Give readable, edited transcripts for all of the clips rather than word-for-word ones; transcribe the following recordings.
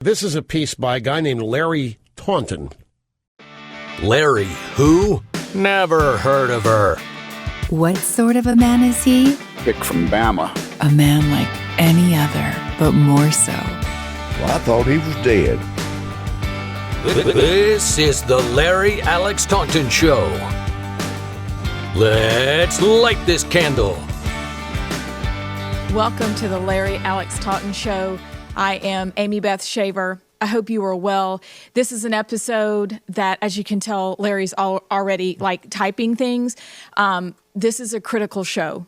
This is a piece by a guy named Larry Taunton. Larry who? Never heard of her. What sort of a man is he? Pick from Bama. A man like any other, but more so. Well, I thought he was dead. This is the Larry Alex Taunton Show. Let's light this candle. Welcome to the Larry Alex Taunton Show. I am Amie Beth Shaver. I hope you are well. This is an episode that, as you can tell, Larry's already typing things. This is a critical show.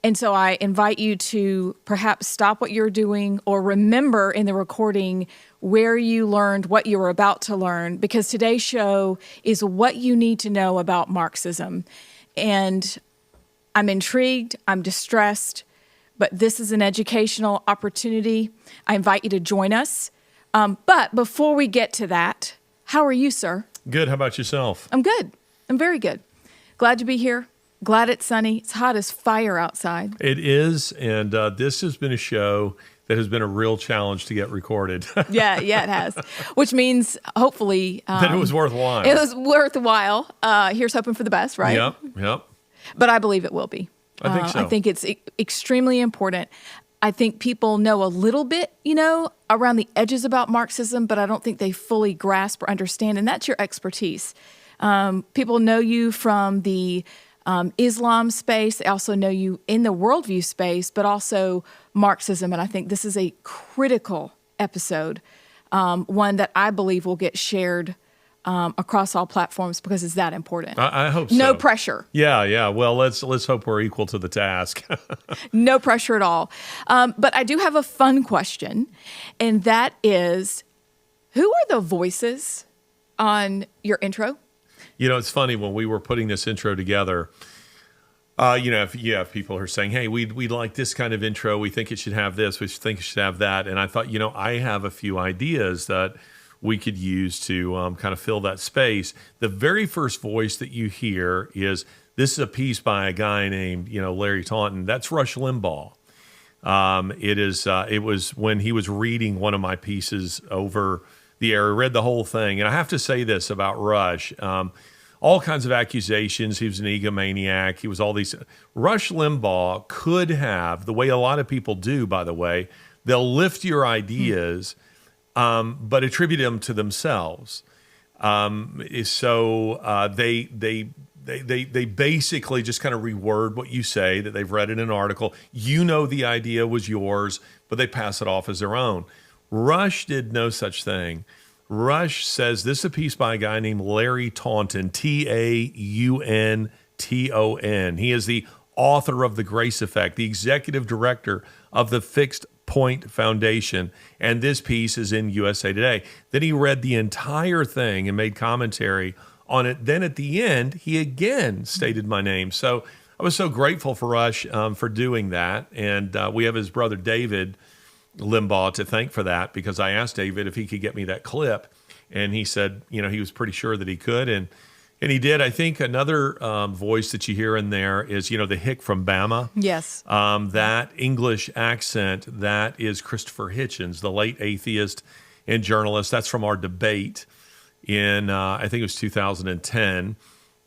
And so I invite you to perhaps stop what you're doing or remember in the recording where you learned what you were about to learn, because today's show is what you need to know about Marxism. And I'm intrigued, I'm distressed, but this is an educational opportunity. I invite you to join us. But before we get to that, how are you, sir? Good. How about yourself? I'm good. I'm very good. Glad to be here. Glad it's sunny. It's hot as fire outside. It is, and this has been a show that has been a real challenge to get recorded. Yeah, it has. Which means, hopefully... that it was worthwhile. It was worthwhile. Here's hoping for the best, right? Yep. But I believe it will be. I think so. I think it's extremely important. I think people know a little bit, around the edges about Marxism, but I don't think they fully grasp or understand, and that's your expertise. People know you from the Islam space. They also know you in the worldview space, but also Marxism, and I think this is a critical episode, one that I believe will get shared across all platforms because it's that important. I hope so. No pressure. Yeah. Well, let's hope we're equal to the task. No pressure at all. But I do have a fun question, and that is, who are the voices on your intro? It's funny, when we were putting this intro together, if you have people who are saying, hey, we like this kind of intro, we think it should have this, we think it should have that. And I thought, I have a few ideas that we could use to kind of fill that space. The very first voice that you hear this is a piece by a guy named, Larry Taunton. That's Rush Limbaugh. It was when he was reading one of my pieces over the air. I read the whole thing. And I have to say this about Rush. All kinds of accusations. He was an egomaniac. He was all these. Rush Limbaugh could have, the way a lot of people do, by the way, they'll lift your ideas, but attribute them to themselves. So they basically just kind of reword what you say, that they've read in an article. The idea was yours, but they pass it off as their own. Rush did no such thing. Rush says, this is a piece by a guy named Larry Taunton, Taunton. He is the author of The Grace Effect, the executive director of the Fixed Point Foundation, and this piece is in USA Today. Then he read the entire thing and made commentary on it. Then at the end, he again stated my name. So I was so grateful for Rush for doing that, and we have his brother David Limbaugh to thank for that, because I asked David if he could get me that clip, and he said, he was pretty sure that he could, and he did. I think another voice that you hear in there is, the hick from Bama. Yes. That English accent, that is Christopher Hitchens, the late atheist and journalist. That's from our debate in, I think it was 2010.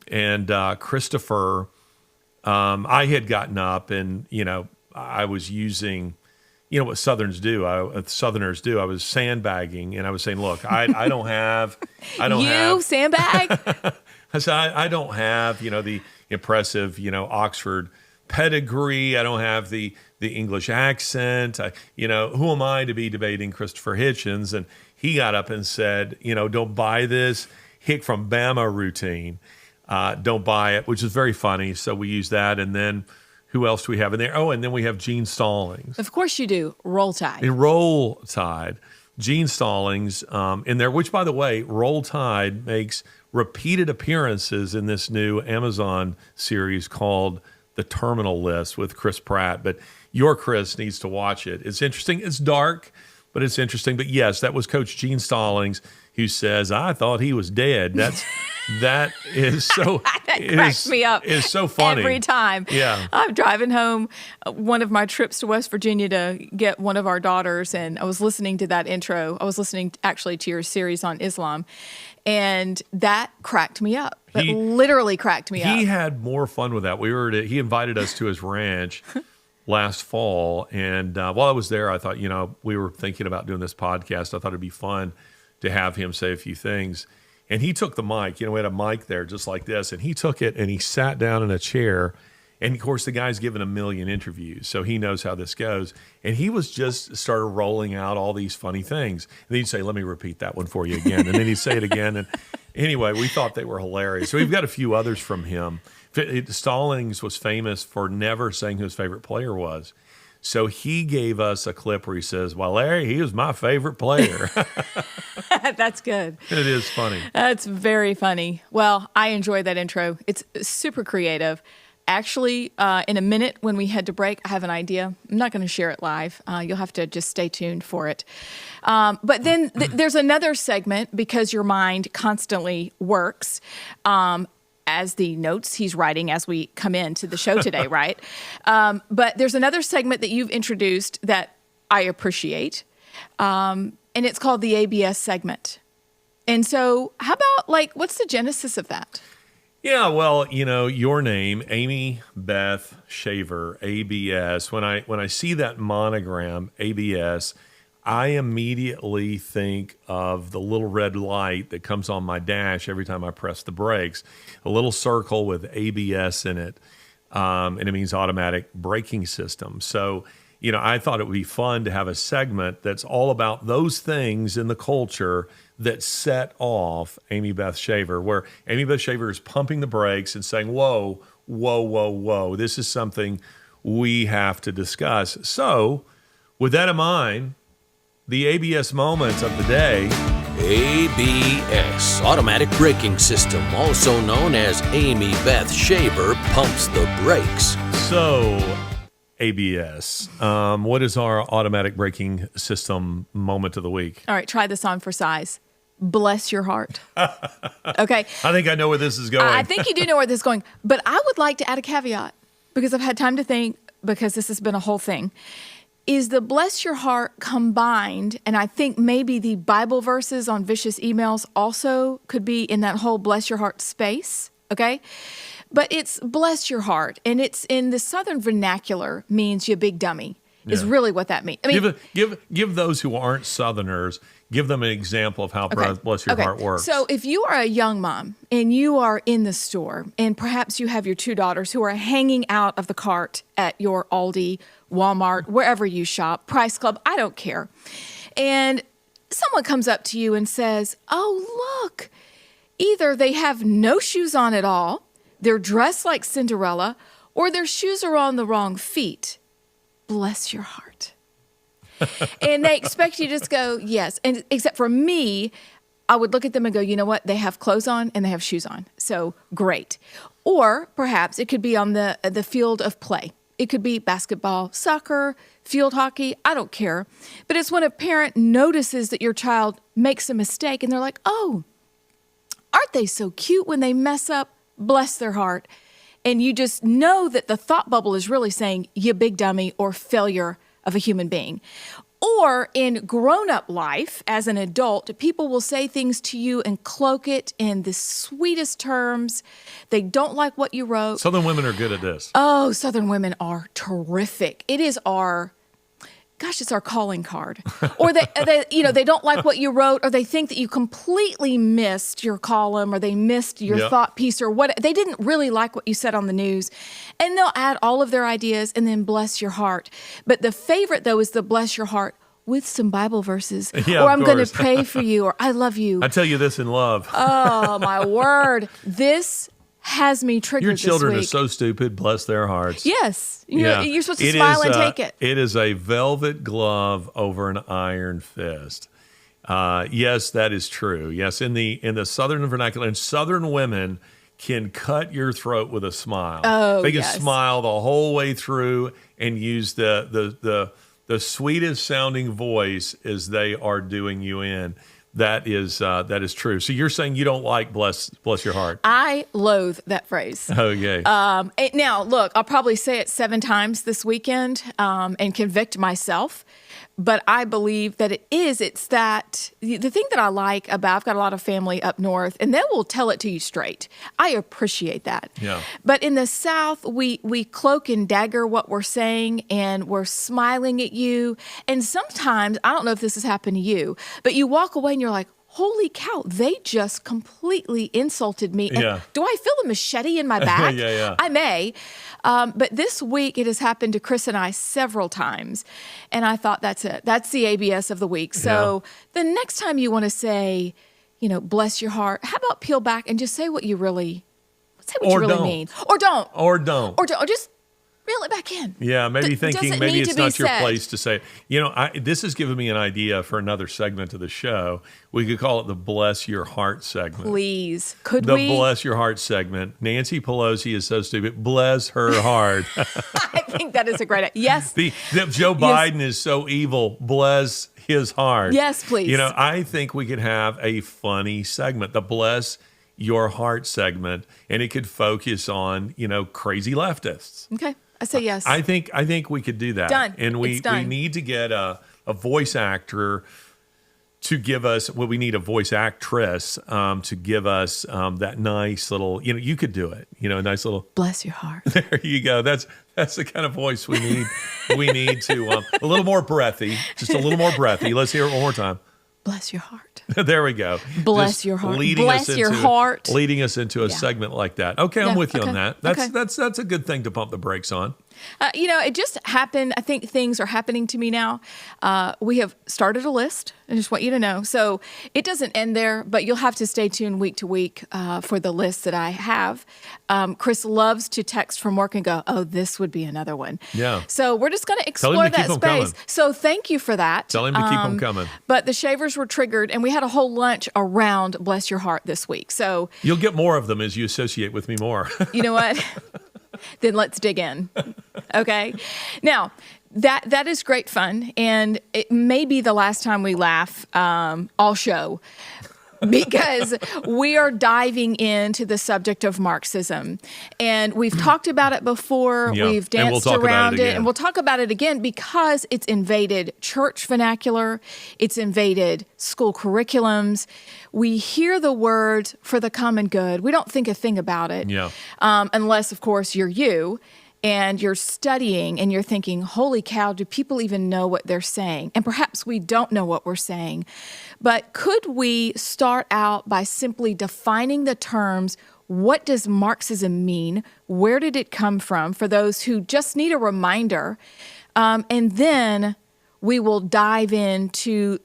And Christopher, I had gotten up and, I was using... what Southerners do. I was sandbagging, and I was saying, "Look, I don't have sandbag." I said, "I don't have the impressive Oxford pedigree. I don't have the English accent. Who am I to be debating Christopher Hitchens?" And he got up and said, "Don't buy this hick from Bama routine. Don't buy it," which is very funny. So we use that, and then. Who else do we have in there? Oh, and then we have Gene Stallings. Of course you do. Roll Tide. In Roll Tide. Gene Stallings in there, which, by the way, Roll Tide makes repeated appearances in this new Amazon series called The Terminal List with Chris Pratt. But your Chris needs to watch it. It's interesting. It's dark, but it's interesting. But yes, that was Coach Gene Stallings who says, "I thought he was dead." That is so. That cracks me up. It's so funny every time. Yeah, I'm driving home one of my trips to West Virginia to get one of our daughters, and I was listening to that intro. I was listening actually to your series on Islam, and that cracked me up. It literally cracked me up. He had more fun with that. He invited us to his ranch last fall, and while I was there, I thought, we were thinking about doing this podcast. I thought it'd be fun to have him say a few things. And he took the mic. We had a mic there just like this, and he took it and he sat down in a chair. And of course, the guy's given a million interviews, so he knows how this goes. And he was just started rolling out all these funny things. And then he'd say, "Let me repeat that one for you again." And then he'd say it again. And anyway, we thought they were hilarious. So we've got a few others from him. Stallings was famous for never saying who his favorite player was. So he gave us a clip where he says, "Well, Larry, he was my favorite player." That's good. It is funny. That's very funny. Well, I enjoyed that intro. It's super creative. Actually, in a minute when we head to break, I have an idea. I'm not going to share it live. You'll have to just stay tuned for it. But then there's another segment, because your mind constantly works, as the notes he's writing as we come into the show today, right? But there's another segment that you've introduced that I appreciate, and it's called the ABS segment. And so how about, what's the genesis of that? Yeah, well, your name, Amie Beth Shaver, ABS. When I see that monogram, ABS, I immediately think of the little red light that comes on my dash every time I press the brakes, a little circle with ABS in it, and it means automatic braking system. So, I thought it would be fun to have a segment that's all about those things in the culture that set off Amie Beth Shaver, where Amie Beth Shaver is pumping the brakes and saying, "Whoa, whoa, whoa, whoa, this is something we have to discuss." So, with that in mind, the ABS moments of the day. ABS, Automatic Braking System, also known as Amie Beth Shaver, pumps the brakes. So, ABS, what is our automatic braking system moment of the week? All right, try this on for size. Bless your heart. Okay. I think I know where this is going. I think you do know where this is going. But I would like to add a caveat, because I've had time to think, because this has been a whole thing. Is the bless your heart combined, and I think maybe the Bible verses on vicious emails also could be in that whole bless your heart space, okay? But it's bless your heart, and it's in the Southern vernacular means you big dummy, is really what that means. I mean, give those who aren't Southerners, give them an example of how bless your heart works. So if you are a young mom and you are in the store, and perhaps you have your two daughters who are hanging out of the cart at your Aldi, Walmart, wherever you shop, Price Club, I don't care. And someone comes up to you and says, "Oh, look, either they have no shoes on at all, they're dressed like Cinderella, or their shoes are on the wrong feet." Bless your heart. And they expect you to just go, yes. And except for me, I would look at them and go, you know what? They have clothes on and they have shoes on. So great. Or perhaps it could be on the field of play. It could be basketball, soccer, field hockey. I don't care. But it's when a parent notices that your child makes a mistake and they're like, "Oh, aren't they so cute when they mess up?" Bless their heart. And you just know that the thought bubble is really saying, "You big dummy," or failure of a human being. Or in grown-up life, as an adult, people will say things to you and cloak it in the sweetest terms. They don't like what you wrote. Southern women are good at this. Oh, Southern women are terrific. It is it's our calling card. Or they don't like what you wrote, or they think that you completely missed your column, or they missed your thought piece, or what. They didn't really like what you said on the news. And they'll add all of their ideas and then bless your heart. But the favorite, though, is the bless your heart with some Bible verses, or "I'm going to pray for you," or "I love you." I tell you this in love. Oh, my word. This has me triggered Your children this are week. so stupid. Bless their hearts. Yes. You're supposed to smile and take it. It is a velvet glove over an iron fist. Yes, that is true. Yes, in the Southern vernacular, and Southern women can cut your throat with a smile. Oh, they can yes. smile the whole way through and use the the sweetest sounding voice as they are doing you in. That is true. So you're saying you don't like bless your heart? I loathe that phrase. Okay. Now, look, I'll probably say it 7 times this weekend and convict myself. But I believe that it's that the thing that I like about, I've got a lot of family up north, and they will tell it to you straight. I appreciate that. Yeah. But in the South, we cloak and dagger what we're saying, and we're smiling at you. And sometimes, I don't know if this has happened to you, but you walk away and you're like, holy cow, they just completely insulted me. And do I feel a machete in my back? Yeah. I may. But this week, it has happened to Chris and I several times. And I thought, that's it. That's the ABS of the week. So the next time you want to say, bless your heart, how about peel back and just say what you really mean? Or don't. Or just reel it back in. Yeah, maybe thinking maybe it's not your said. place to say it. This has given me an idea for another segment of the show. We could call it the Bless Your Heart segment. Please. The Bless Your Heart segment. Nancy Pelosi is so stupid. Bless her heart. I think that is a great idea. Yes. Joe Biden is so evil. Bless his heart. Yes, please. I think we could have a funny segment, the Bless Your Heart segment, and it could focus on, crazy leftists. Okay. I say yes. I think we could do that. Done. And we It's done. need to get a voice actor to give us, we need a voice actress to give us that nice little, you could do it, a nice little. Bless your heart. There you go. That's the kind of voice we need. We need to, a little more breathy, just a little more breathy. Let's hear it one more time. Bless your heart. There we go. Bless your heart. Bless your heart. Leading us into a segment like that. Okay, I'm with you on that. Okay. That's a good thing to pump the brakes on. It just happened. I think things are happening to me now. We have started a list. I just want you to know. So it doesn't end there, but you'll have to stay tuned week to week for the list that I have. Chris loves to text from work and go, oh, this would be another one. Yeah. So we're just going to explore that space. Coming. So thank you for that. Tell him to keep them coming. But the shavers were triggered, and we had a whole lunch around Bless Your Heart this week. So you'll get more of them as you associate with me more. You know what? Then let's dig in. Okay. Now, that is great fun. And it may be the last time we laugh all show, because we are diving into the subject of Marxism. And we've talked about it before. Yeah. We've danced around it. Again. And we'll talk about it again because it's invaded church vernacular. It's invaded school curriculums. We hear the words for the common good. We don't think a thing about it. Yeah. Unless, of course, you're you. And you're studying and you're thinking, holy cow, do people even know what they're saying? And perhaps we don't know what we're saying. But could we start out by simply defining the terms? What does Marxism mean? Where did it come from? For those who just need a reminder. And then we will dive into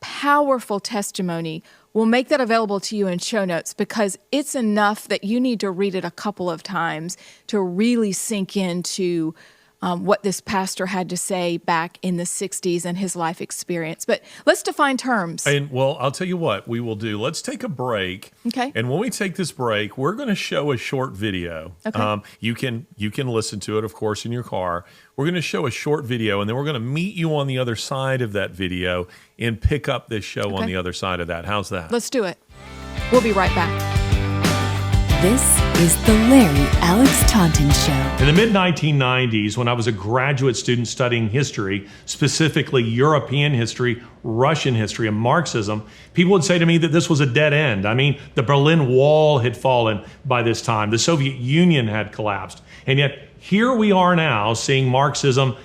powerful testimony. We'll make that available to you in show notes because it's enough that you need to read it a couple of times to really sink into what this pastor had to say back in the 60s and his life experience. But let's define terms. And well, I'll tell you what we will do. Let's take a break. Okay. And when we take this break, we're going to show a short video. Okay. You can listen to it, of course, in your car. We're going to show a short video, and then we're going to meet you on the other side of that video and pick up this show on the other side of that. How's that? Let's do it. We'll be right back. This is the Larry Alex Taunton Show. In the mid-1990s, when I was a graduate student studying history, specifically European history, Russian history, and Marxism, people would say to me that this was a dead end. I mean, the Berlin Wall had fallen by this time. The Soviet Union had collapsed. And yet, here we are now seeing Marxism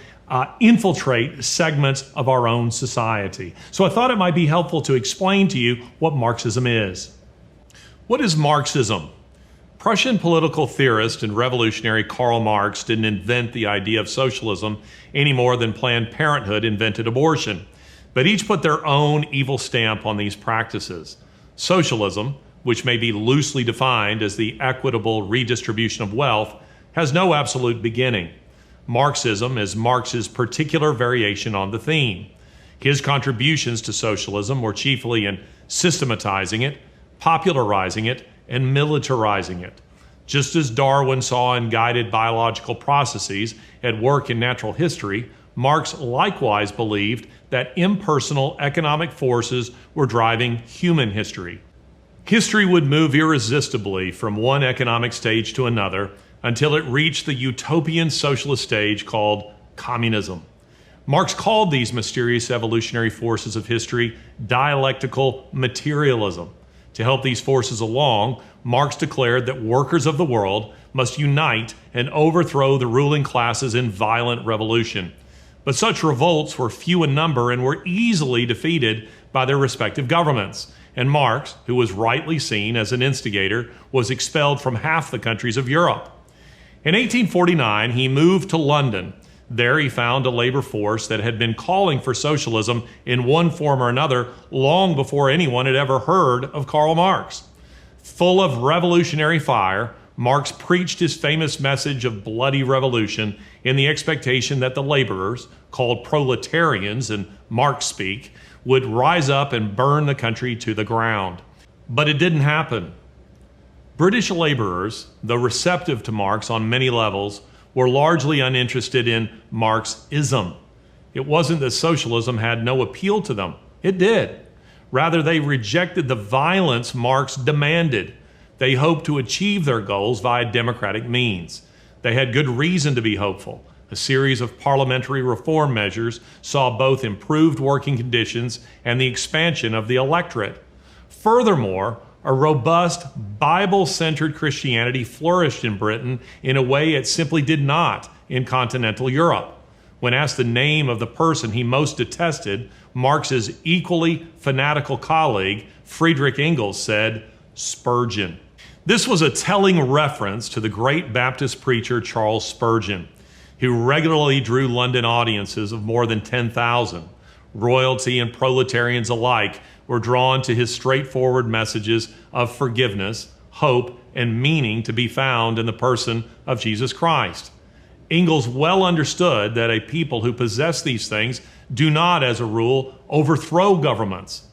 infiltrate segments of our own society. So I thought it might be helpful to explain to you what Marxism is. What is Marxism? Prussian political theorist and revolutionary Karl Marx didn't invent the idea of socialism any more than Planned Parenthood invented abortion. But each put their own evil stamp on these practices. Socialism, which may be loosely defined as the equitable redistribution of wealth, has no absolute beginning. Marxism is Marx's particular variation on the theme. His contributions to socialism were chiefly in systematizing it, popularizing it, and militarizing it. Just as Darwin saw in guided biological processes at work in natural history, Marx likewise believed that impersonal economic forces were driving human history. History would move irresistibly from one economic stage to another until it reached the utopian socialist stage called communism. Marx called these mysterious evolutionary forces of history dialectical materialism. To help these forces along, Marx declared that workers of the world must unite and overthrow the ruling classes in violent revolution. But such revolts were few in number and were easily defeated by their respective governments. And Marx, who was rightly seen as an instigator, was expelled from half the countries of Europe. In 1849, he moved to London. There he found a labor force that had been calling for socialism in one form or another long before anyone had ever heard of Karl Marx. Full of revolutionary fire, Marx preached his famous message of bloody revolution in the expectation that the laborers, called proletarians in Marx speak, would rise up and burn the country to the ground. But it didn't happen. British laborers, though receptive to Marx on many levels, were largely uninterested in Marxism. It wasn't that socialism had no appeal to them. It did. Rather, they rejected the violence Marx demanded. They hoped to achieve their goals via democratic means. They had good reason to be hopeful. A series of parliamentary reform measures saw both improved working conditions and the expansion of the electorate. Furthermore, a robust, Bible-centered Christianity flourished in Britain in a way it simply did not in continental Europe. When asked the name of the person he most detested, Marx's equally fanatical colleague, Friedrich Engels, said, Spurgeon. This was a telling reference to the great Baptist preacher Charles Spurgeon, who regularly drew London audiences of more than 10,000. Royalty and proletarians alike were drawn to his straightforward messages of forgiveness, hope, and meaning to be found in the person of Jesus Christ. Engels well understood that a people who possess these things do not, as a rule, overthrow governments.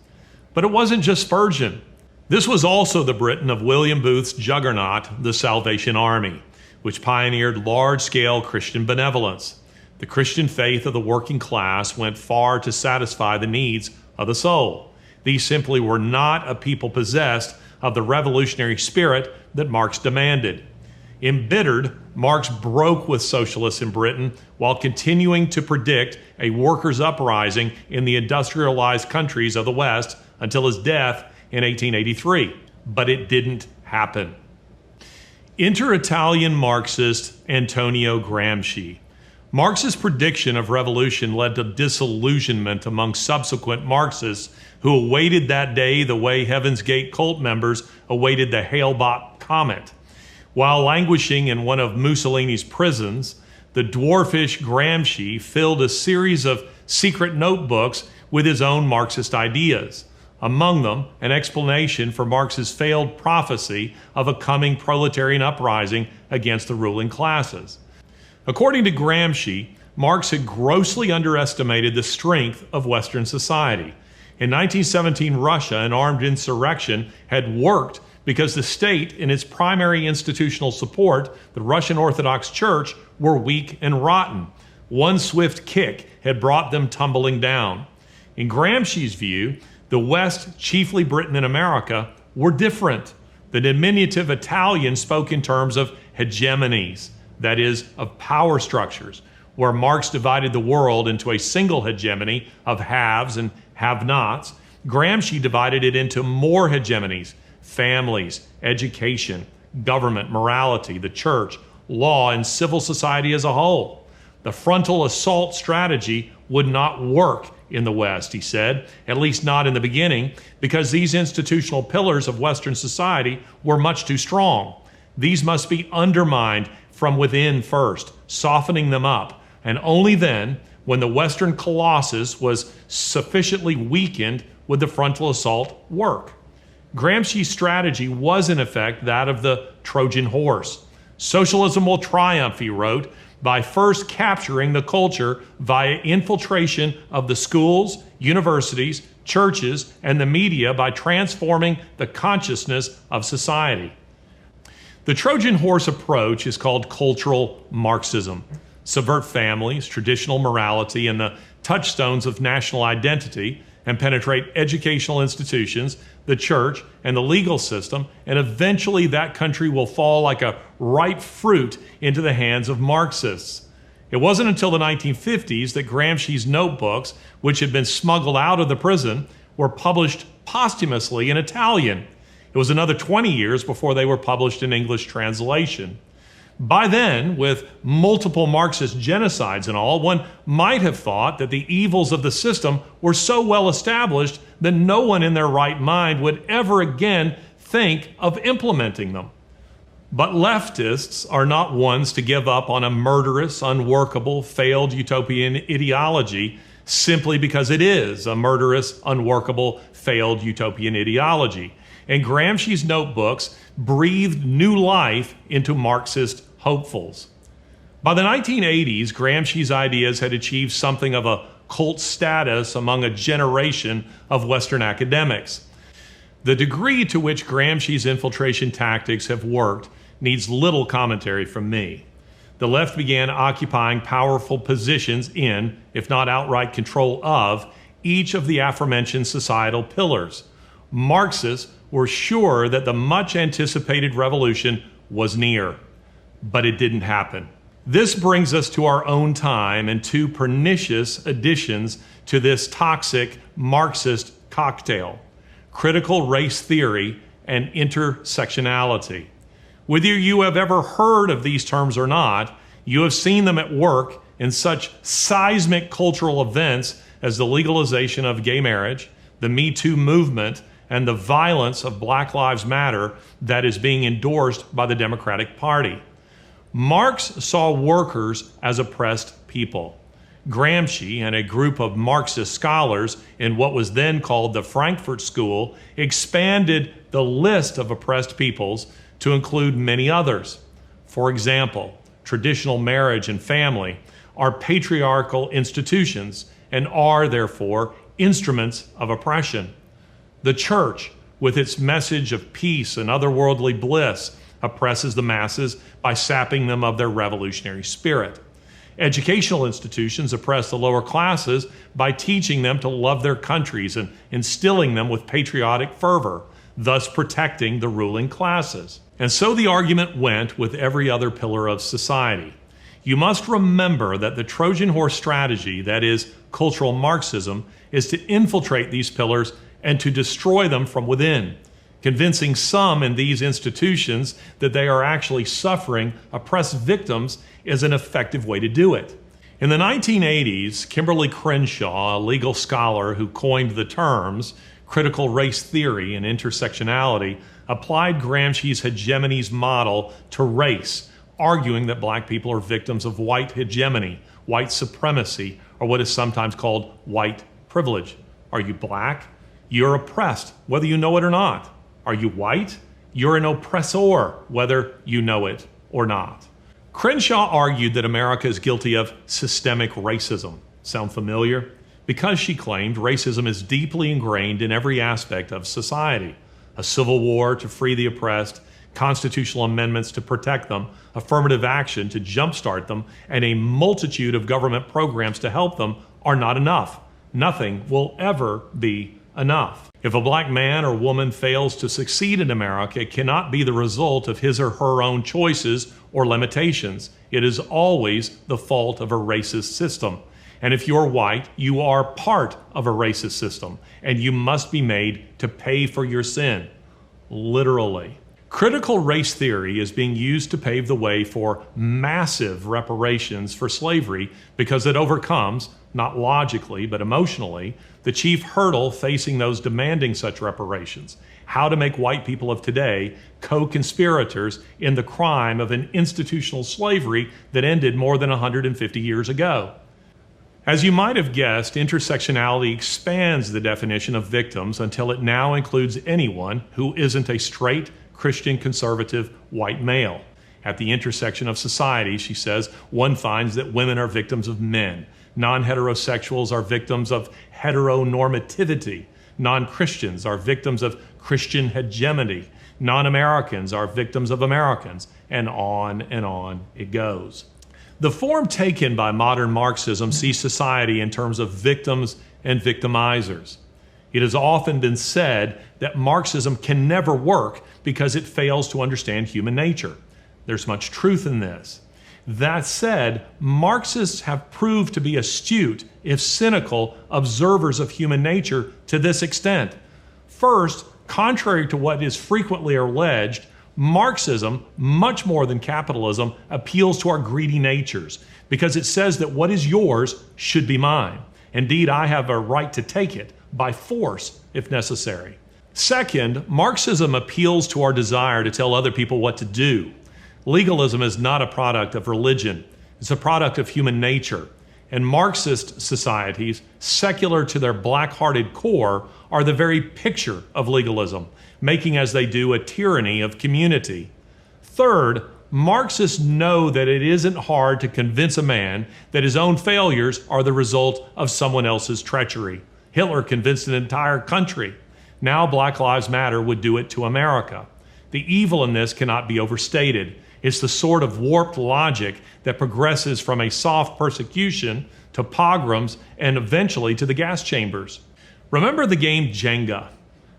But it wasn't just Spurgeon. This was also the Britain of William Booth's juggernaut, the Salvation Army, which pioneered large-scale Christian benevolence. The Christian faith of the working class went far to satisfy the needs of the soul. These simply were not a people possessed of the revolutionary spirit that Marx demanded. Embittered, Marx broke with socialists in Britain while continuing to predict a workers' uprising in the industrialized countries of the West until his death in 1883. But it didn't happen. Enter Italian Marxist Antonio Gramsci. Marx's prediction of revolution led to disillusionment among subsequent Marxists who awaited that day the way Heaven's Gate cult members awaited the Hale-Bopp comet. While languishing in one of Mussolini's prisons, the dwarfish Gramsci filled a series of secret notebooks with his own Marxist ideas. Among them, an explanation for Marx's failed prophecy of a coming proletarian uprising against the ruling classes. According to Gramsci, Marx had grossly underestimated the strength of Western society. In 1917, Russia, an armed insurrection, had worked because the state and its primary institutional support, the Russian Orthodox Church, were weak and rotten. One swift kick had brought them tumbling down. In Gramsci's view, the West, chiefly Britain and America, were different. The diminutive Italian spoke in terms of hegemonies, that is, of power structures, where Marx divided the world into a single hegemony of haves and have-nots. Gramsci divided it into more hegemonies: families, education, government, morality, the church, law, and civil society as a whole. The frontal assault strategy would not work in the West, he said, at least not in the beginning, because these institutional pillars of Western society were much too strong. These must be undermined from within first, softening them up, and only then, when the Western colossus was sufficiently weakened, would the frontal assault work. Gramsci's strategy was, in effect, that of the Trojan horse. Socialism will triumph, he wrote, by first capturing the culture via infiltration of the schools, universities, churches, and the media by transforming the consciousness of society. The Trojan horse approach is called cultural Marxism. subvert families, traditional morality, and the touchstones of national identity, and penetrate educational institutions, the church, and the legal system, and eventually that country will fall like a ripe fruit into the hands of Marxists. It wasn't until the 1950s that Gramsci's notebooks, which had been smuggled out of the prison, were published posthumously in Italian. It was another 20 years before they were published in English translation. By then, with multiple Marxist genocides and all, one might have thought that the evils of the system were so well established that no one in their right mind would ever again think of implementing them. But leftists are not ones to give up on a murderous, unworkable, failed utopian ideology simply because it is a murderous, unworkable, failed utopian ideology. And Gramsci's notebooks breathed new life into Marxist hopefuls. By the 1980s, Gramsci's ideas had achieved something of a cult status among a generation of Western academics. The degree to which Gramsci's infiltration tactics have worked needs little commentary from me. The left began occupying powerful positions in, if not outright control of, each of the aforementioned societal pillars. Marxists were sure that the much anticipated revolution was near, but it didn't happen. This brings us to our own time and two pernicious additions to this toxic Marxist cocktail: critical race theory and intersectionality. Whether you have ever heard of these terms or not, you have seen them at work in such seismic cultural events as the legalization of gay marriage, the Me Too movement, and the violence of Black Lives Matter that is being endorsed by the Democratic Party. Marx saw workers as oppressed people. Gramsci and a group of Marxist scholars in what was then called the Frankfurt School expanded the list of oppressed peoples to include many others. For example, traditional marriage and family are patriarchal institutions and are, therefore, instruments of oppression. The church, with its message of peace and otherworldly bliss, oppresses the masses by sapping them of their revolutionary spirit. Educational institutions oppress the lower classes by teaching them to love their countries and instilling them with patriotic fervor, thus protecting the ruling classes. And so the argument went with every other pillar of society. You must remember that the Trojan horse strategy, that is, cultural Marxism, is to infiltrate these pillars and to destroy them from within. Convincing some in these institutions that they are actually suffering oppressed victims is an effective way to do it. In the 1980s, Kimberly Crenshaw, a legal scholar who coined the terms critical race theory and intersectionality, applied Gramsci's hegemony's model to race, arguing that black people are victims of white hegemony, white supremacy, or what is sometimes called white privilege. Are you black? You're oppressed, whether you know it or not. Are you white? You're an oppressor, whether you know it or not. Crenshaw argued that America is guilty of systemic racism. Sound familiar? Because, she claimed, racism is deeply ingrained in every aspect of society. A civil war to free the oppressed, constitutional amendments to protect them, affirmative action to jumpstart them, and a multitude of government programs to help them are not enough. Nothing will ever be enough. If a black man or woman fails to succeed in America, it cannot be the result of his or her own choices or limitations. It is always the fault of a racist system. And if you're white, you are part of a racist system, and you must be made to pay for your sin. Literally. Critical race theory is being used to pave the way for massive reparations for slavery because it overcomes, not logically but emotionally, the chief hurdle facing those demanding such reparations: how to make white people of today co-conspirators in the crime of an institutional slavery that ended more than 150 years ago. As you might have guessed, intersectionality expands the definition of victims until it now includes anyone who isn't a straight Christian conservative white male. At the intersection of society, she says, one finds that women are victims of men. Non-heterosexuals are victims of heteronormativity. Non-Christians are victims of Christian hegemony. Non-Americans are victims of Americans. And on it goes. The form taken by modern Marxism sees society in terms of victims and victimizers. It has often been said that Marxism can never work because it fails to understand human nature. There's much truth in this. That said, Marxists have proved to be astute, if cynical, observers of human nature to this extent. First, contrary to what is frequently alleged, Marxism, much more than capitalism, appeals to our greedy natures because it says that what is yours should be mine. Indeed, I have a right to take it by force if necessary. Second, Marxism appeals to our desire to tell other people what to do. Legalism is not a product of religion. It's a product of human nature. And Marxist societies, secular to their black-hearted core, are the very picture of legalism, making as they do a tyranny of community. Third, Marxists know that it isn't hard to convince a man that his own failures are the result of someone else's treachery. Hitler convinced an entire country. Now Black Lives Matter would do it to America. The evil in this cannot be overstated. It's the sort of warped logic that progresses from a soft persecution to pogroms and eventually to the gas chambers. Remember the game Jenga?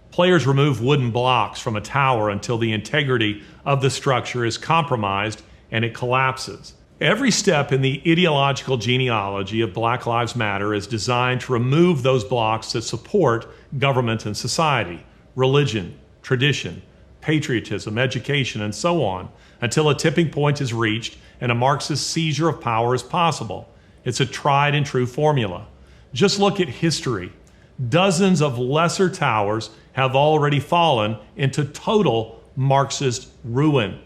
Players remove wooden blocks from a tower until the integrity of the structure is compromised and it collapses. Every step in the ideological genealogy of Black Lives Matter is designed to remove those blocks that support government and society, religion, tradition, patriotism, education, and so on, until a tipping point is reached and a Marxist seizure of power is possible. It's a tried and true formula. Just look at history. Dozens of lesser towers have already fallen into total Marxist ruin.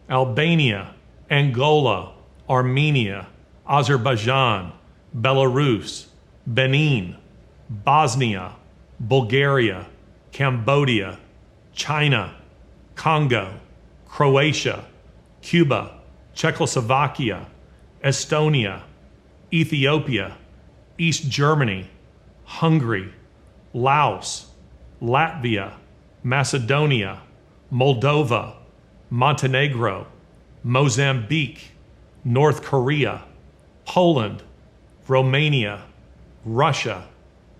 Albania, Angola, Armenia, Azerbaijan, Belarus, Benin, Bosnia, Bulgaria, Cambodia, China, Congo, Croatia, Cuba, Czechoslovakia, Estonia, Ethiopia, East Germany, Hungary, Laos, Latvia, Macedonia, Moldova, Montenegro, Mozambique, North Korea, Poland, Romania, Russia,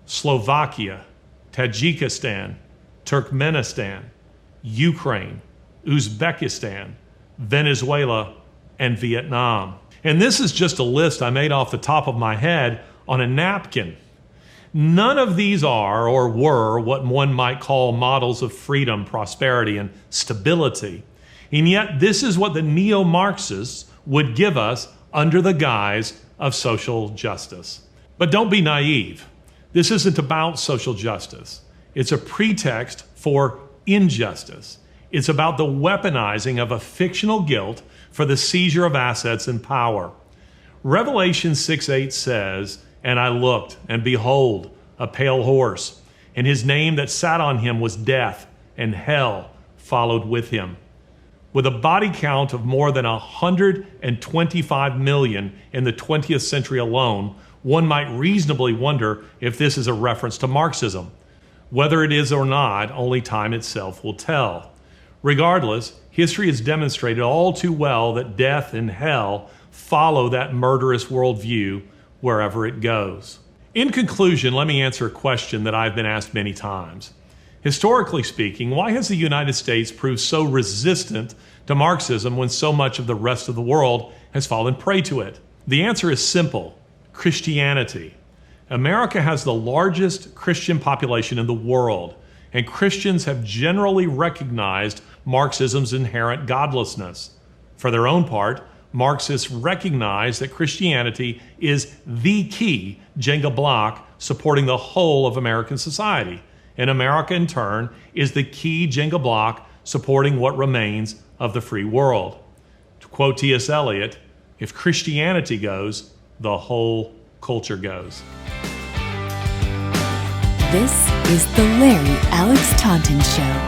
Slovakia, Tajikistan, Turkmenistan, Ukraine, Uzbekistan, Venezuela, and Vietnam. And this is just a list I made off the top of my head on a napkin. None of these are or were what one might call models of freedom, prosperity, and stability. And yet this is what the neo-Marxists would give us under the guise of social justice. But don't be naive. This isn't about social justice. It's a pretext for injustice. It's about the weaponizing of a fictional guilt for the seizure of assets and power. Revelation 6:8 says, "And I looked, and behold, a pale horse, and his name that sat on him was Death, and hell followed with him." With a body count of more than 125 million in the 20th century alone, one might reasonably wonder if this is a reference to Marxism. Whether it is or not, only time itself will tell. Regardless, history has demonstrated all too well that death and hell follow that murderous worldview wherever it goes. In conclusion, let me answer a question that I've been asked many times. Historically speaking, why has the United States proved so resistant to Marxism when so much of the rest of the world has fallen prey to it? The answer is simple: Christianity. America has the largest Christian population in the world, and Christians have generally recognized Marxism's inherent godlessness. For their own part, Marxists recognize that Christianity is the key Jenga block supporting the whole of American society, and America, in turn, is the key Jenga block supporting what remains of the free world. To quote T.S. Eliot, if Christianity goes, the whole culture goes. This is the Larry Alex Taunton Show.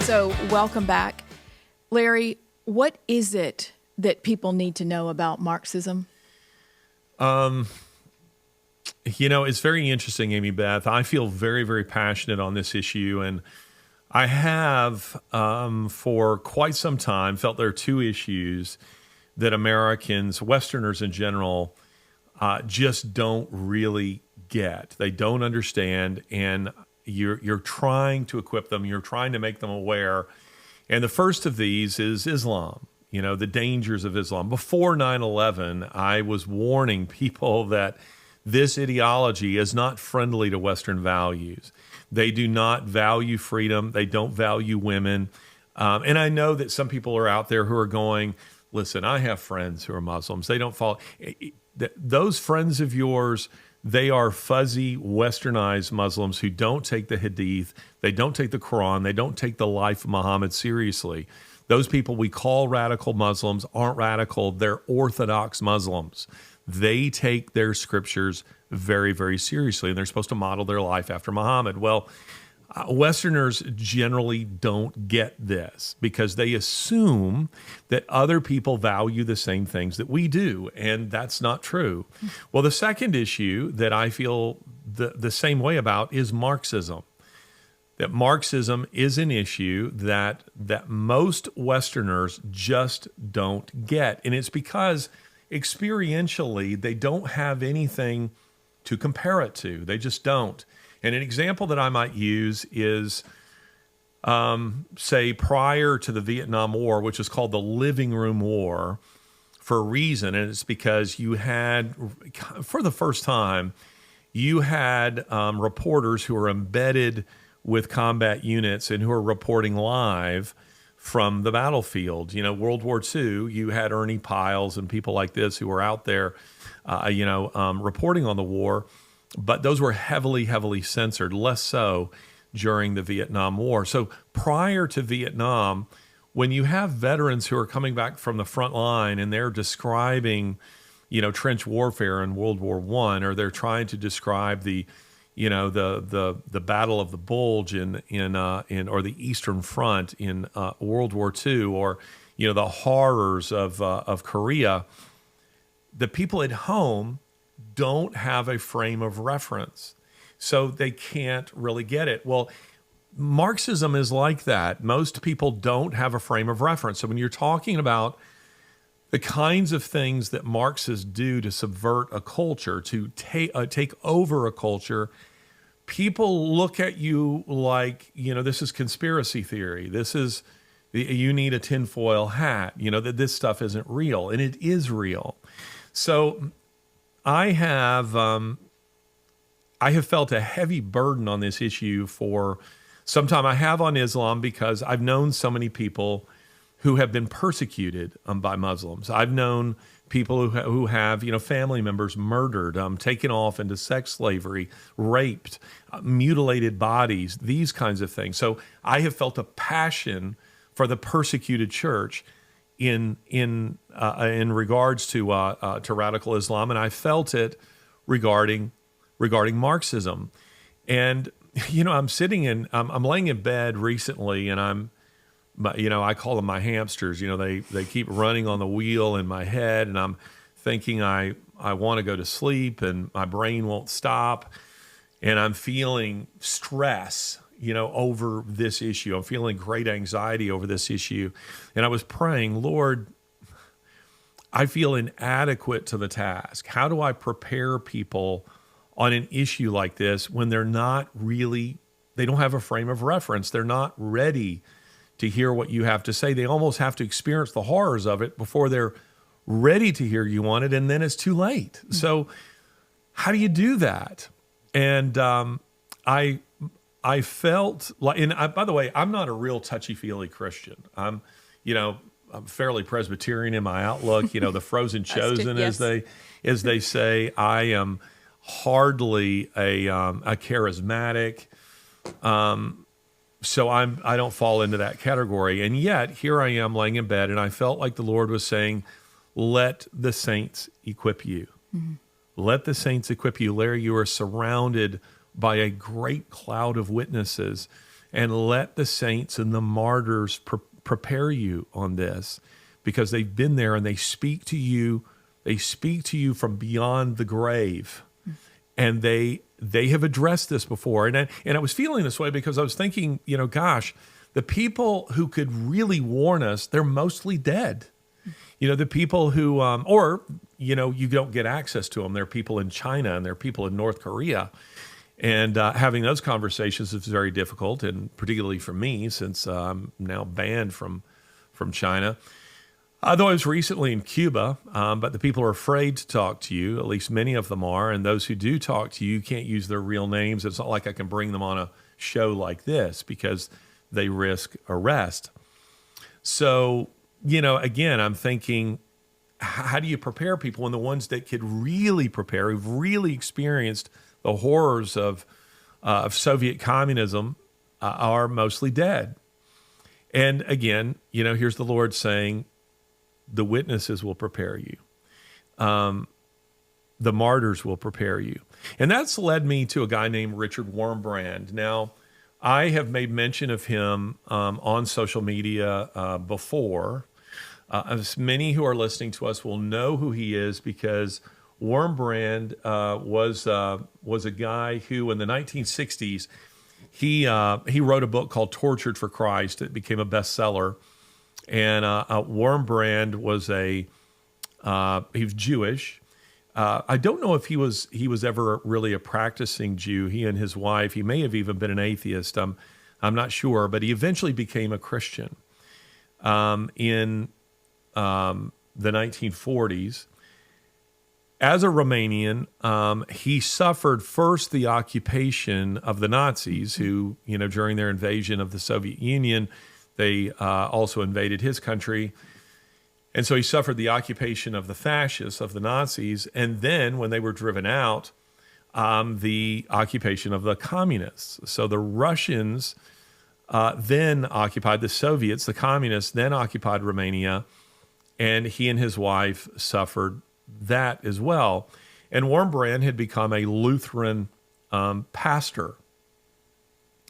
So, welcome back. Larry, what is it that people need to know about Marxism? It's very interesting, Amie Beth. I feel very, very passionate on this issue, and I have for quite some time felt there are two issues that Americans, Westerners in general, just don't really get. They don't understand, and you're trying to equip them. You're trying to make them aware. And the first of these is Islam. The dangers of Islam. Before 9/11, I was warning people that this ideology is not friendly to Western values. They do not value freedom. They don't value women. And I know that some people are out there who are going, listen, I have friends who are Muslims. They don't follow. Those friends of yours, they are fuzzy, westernized Muslims who don't take the Hadith. They don't take the Quran. They don't take the life of Muhammad seriously. Those people we call radical Muslims aren't radical. They're Orthodox Muslims. They take their scriptures very, very seriously, and they're supposed to model their life after Muhammad. Well, Westerners generally don't get this because they assume that other people value the same things that we do, and that's not true. Well, the second issue that I feel the same way about is Marxism. That Marxism is an issue that most Westerners just don't get, and it's because experientially they don't have anything to compare it to. They just don't. And an example that I might use is, say, prior to the Vietnam War, which is called the Living Room War, for a reason, and it's because you had, for the first time, you had reporters who were embedded with combat units and who are reporting live from the battlefield. World War II, you had Ernie Piles and people like this who were out there, reporting on the war, but those were heavily, heavily censored, less so during the Vietnam War. So prior to Vietnam, when you have veterans who are coming back from the front line and they're describing, trench warfare in World War I, or they're trying to describe the Battle of the Bulge in or the Eastern Front in World War II, or the horrors of Korea, the people at home don't have a frame of reference, so they can't really get it. Well, Marxism is like that. Most people don't have a frame of reference. So when you're talking about the kinds of things that Marxists do to subvert a culture, to take over a culture, people look at you like, this is conspiracy theory. You need a tinfoil hat, that this stuff isn't real, and it is real. So I have felt a heavy burden on this issue for some time. I have on Islam because I've known so many people who have been persecuted by Muslims. I've known people who have family members murdered, taken off into sex slavery, raped, mutilated bodies, these kinds of things. So I have felt a passion for the persecuted church in regards to radical Islam, and I felt it regarding Marxism. And I'm laying in bed recently, and I call them my hamsters. They keep running on the wheel in my head, and I'm thinking I want to go to sleep, and my brain won't stop, and I'm feeling stress, over this issue. I'm feeling great anxiety over this issue, and I was praying, Lord, I feel inadequate to the task. How do I prepare people on an issue like this when they don't have a frame of reference? They're not ready to hear what you have to say. They almost have to experience the horrors of it before they're ready to hear you on it, and then it's too late. Mm-hmm. So how do you do that? And I felt like, by the way, I'm not a real touchy-feely Christian. I'm fairly Presbyterian in my outlook, the frozen chosen, yes, as they say. I am hardly a charismatic. So I don't fall into that category. And yet here I am laying in bed, and I felt like the Lord was saying, let the saints equip you. Mm-hmm. Let the saints equip you. Larry, you are surrounded by a great cloud of witnesses, and let the saints and the martyrs prepare you on this, because they've been there and they speak to you. They speak to you from beyond the grave, and they have addressed this before. And I was feeling this way because I was thinking, gosh, the people who could really warn us, they're mostly dead. The people who, you don't get access to them. There are people in China and there are people in North Korea. And having those conversations is very difficult, and particularly for me, since I'm now banned from China. Though I was recently in Cuba, but the people are afraid to talk to you, at least many of them are, and those who do talk to you can't use their real names. It's not like I can bring them on a show like this because they risk arrest. So, again, I'm thinking, how do you prepare people when the ones that could really prepare, who've really experienced the horrors of Soviet communism, are mostly dead? And again, here's the Lord saying, the witnesses will prepare you. The martyrs will prepare you. And that's led me to a guy named Richard Wurmbrand. Now, I have made mention of him on social media before. As many who are listening to us will know who he is, because Wurmbrand was a guy who, in the 1960s, he wrote a book called Tortured for Christ. It became a bestseller. And Wurmbrand was he was Jewish. I don't know if he was ever really a practicing Jew. He and his wife, he may have even been an atheist. I'm not sure, but he eventually became a Christian in the 1940s. As a Romanian, he suffered first the occupation of the Nazis, who, during their invasion of the Soviet Union, they also invaded his country. And so he suffered the occupation of the fascists, of the Nazis. And then when they were driven out, the occupation of the communists. So the Russians then occupied, the Soviets, the communists then occupied Romania. And he and his wife suffered that as well. And Wurmbrand had become a Lutheran pastor.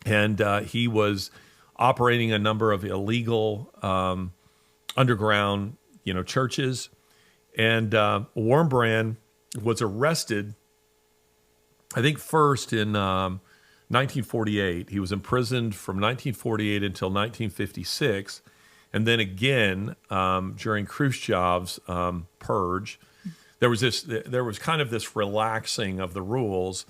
And he was operating a number of illegal underground, churches. And Wurmbrand was arrested, I think, first in 1948. He was imprisoned from 1948 until 1956. And then again, during Khrushchev's purge, there was kind of this relaxing of the rules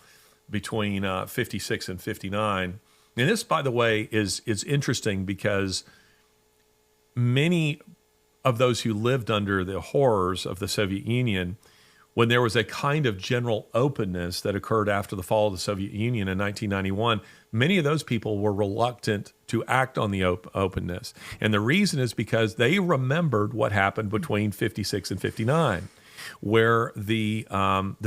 between 56 and 59. And this, by the way, is interesting, because many of those who lived under the horrors of the Soviet Union, when there was a kind of general openness that occurred after the fall of the Soviet Union in 1991, many of those people were reluctant to act on the openness. And the reason is because they remembered what happened between 56 and 59, where the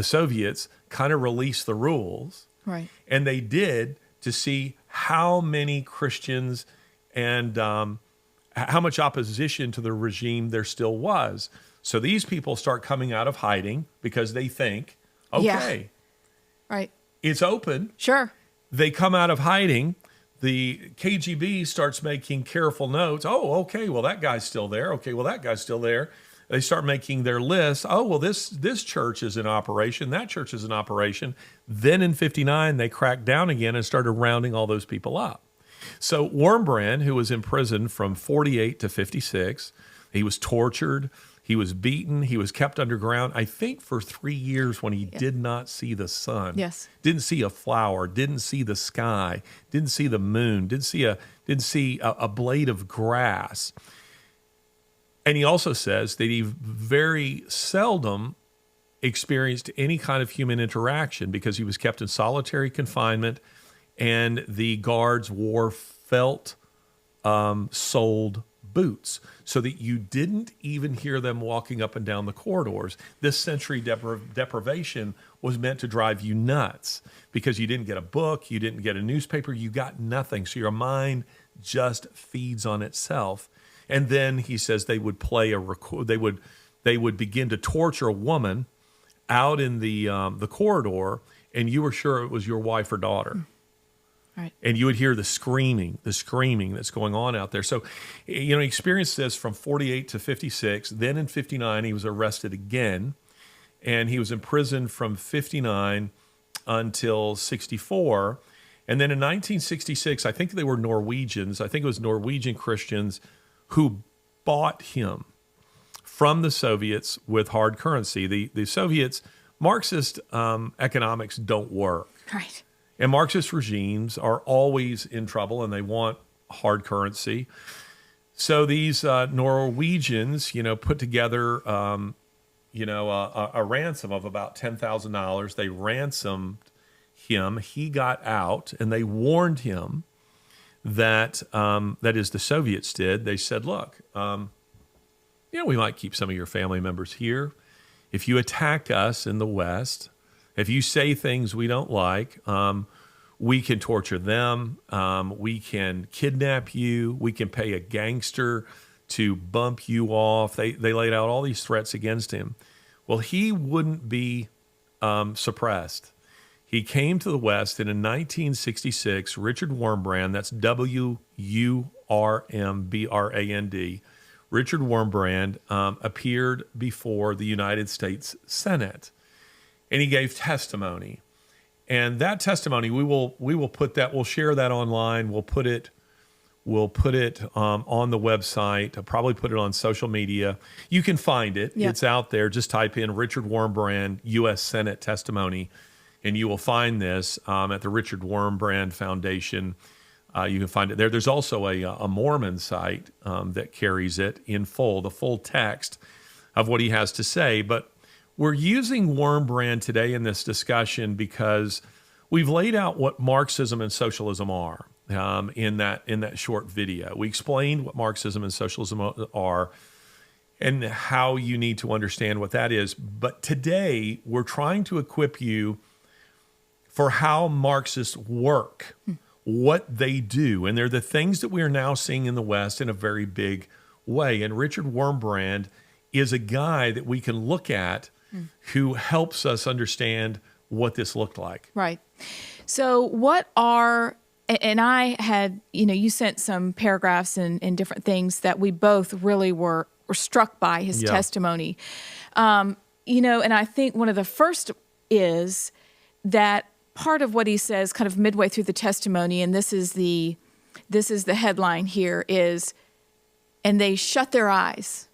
Soviets kind of released the rules. Right. And they did, to see how many Christians and how much opposition to the regime there still was. So these people start coming out of hiding because they think, okay, right, it's open. Sure. They come out of hiding. The KGB starts making careful notes. Oh, okay, well, that guy's still there. Okay, well, that guy's still there. They start making their lists. Oh, well, this church is in operation. That church is in operation. Then in 59, they cracked down again and started rounding all those people up. So Wurmbrand, who was in prison from 48 to 56, he was tortured. He was beaten. He was kept underground, I think, for 3 years when he did not see the sun. Yes. Didn't see a flower. Didn't see the sky. Didn't see the moon. Didn't see a blade of grass. And he also says that he very seldom experienced any kind of human interaction because he was kept in solitary confinement, and the guards wore felt soled boots so that you didn't even hear them walking up and down the corridors. This sensory deprivation was meant to drive you nuts because you didn't get a book, you didn't get a newspaper, you got nothing. So your mind just feeds on itself. And then he says they would play they would begin to torture a woman out in the corridor, and you were sure it was your wife or daughter. Right. And you would hear the screaming that's going on out there. So, he experienced this from 48 to 56. Then in 59, he was arrested again, and he was imprisoned from 59 until 64. And then in 1966, I think they were Norwegians. I think it was Norwegian Christians who bought him from the Soviets with hard currency. The Soviets, Marxist economics don't work. Right. And Marxist regimes are always in trouble, and they want hard currency. So these Norwegians, put together, a ransom of about $10,000. They ransomed him. He got out, and they warned him that is, the Soviets did. They said, look, we might keep some of your family members here. If you attack us in the West, if you say things we don't like, we can torture them. We can kidnap you. We can pay a gangster to bump you off. They laid out all these threats against him. Well, he wouldn't be suppressed. He came to the West, and in 1966, Richard Wurmbrand, that's Wurmbrand, Richard Wurmbrand appeared before the United States Senate, and he gave testimony. And that testimony, we will put that, we'll share that online. We'll put it on the website. I'll probably put it on social media. You can find it. Yep. It's out there. Just type in Richard Wurmbrand, U.S. Senate testimony, and you will find this at the Richard Wurmbrand Foundation. You can find it there. There's also a Mormon site that carries it in full, the full text of what he has to say. But we're using Wurmbrand today in this discussion because we've laid out what Marxism and socialism are in that short video. We explained what Marxism and socialism are and how you need to understand what that is. But today, we're trying to equip you for how Marxists work, what they do. And they're the things that we are now seeing in the West in a very big way. And Richard Wurmbrand is a guy that we can look at who helps us understand what this looked like. Right. So and I had, you sent some paragraphs and different things that we both really were struck by his testimony. And I think one of the first is that part of what he says kind of midway through the testimony, and this is the headline here, is, and they shut their eyes.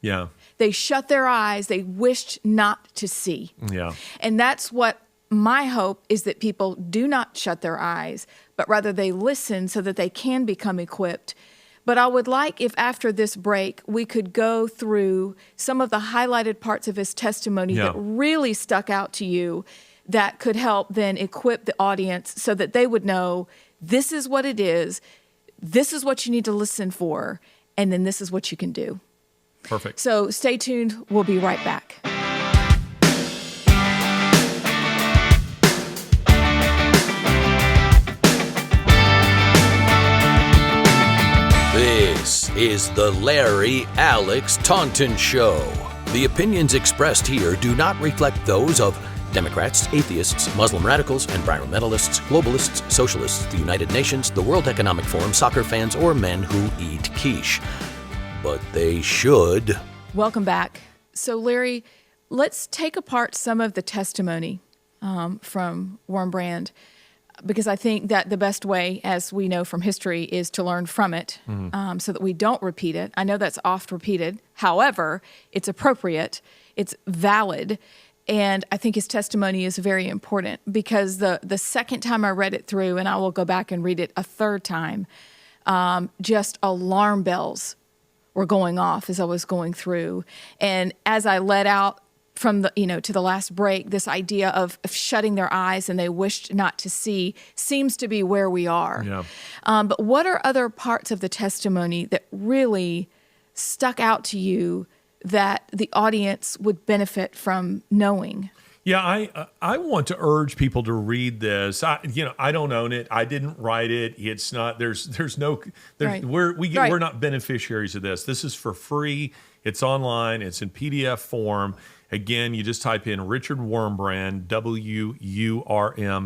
Yeah. They shut their eyes. They wished not to see. Yeah. And that's what my hope is, that people do not shut their eyes, but rather they listen so that they can become equipped. But I would like if after this break, we could go through some of the highlighted parts of his testimony that really stuck out to you, that could help then equip the audience so that they would know this is what it is, this is what you need to listen for, and then this is what you can do. Perfect. So stay tuned. We'll be right back. This is the Larry Alex Taunton Show. The opinions expressed here do not reflect those of Democrats, atheists, Muslim radicals, environmentalists, globalists, socialists, the United Nations, the World Economic Forum, soccer fans, or men who eat quiche. But they should. Welcome back. So, Larry, let's take apart some of the testimony from Wurmbrand, because I think that the best way, as we know from history, is to learn from it so that we don't repeat it. I know that's oft repeated. However, it's appropriate. It's valid. And I think his testimony is very important, because the second time I read it through, and I will go back and read it a third time, just alarm bells were going off as I was going through. And as I let out from to the last break, this idea of shutting their eyes and they wished not to see seems to be where we are. Yeah. But what are other parts of the testimony that really stuck out to you that the audience would benefit from knowing? Yeah, I want to urge people to read this. I don't own it. I didn't write it. It's not. There's no. Right. We're not beneficiaries of this. This is for free. It's online. It's in PDF form. Again, you just type in Richard Wurmbrand,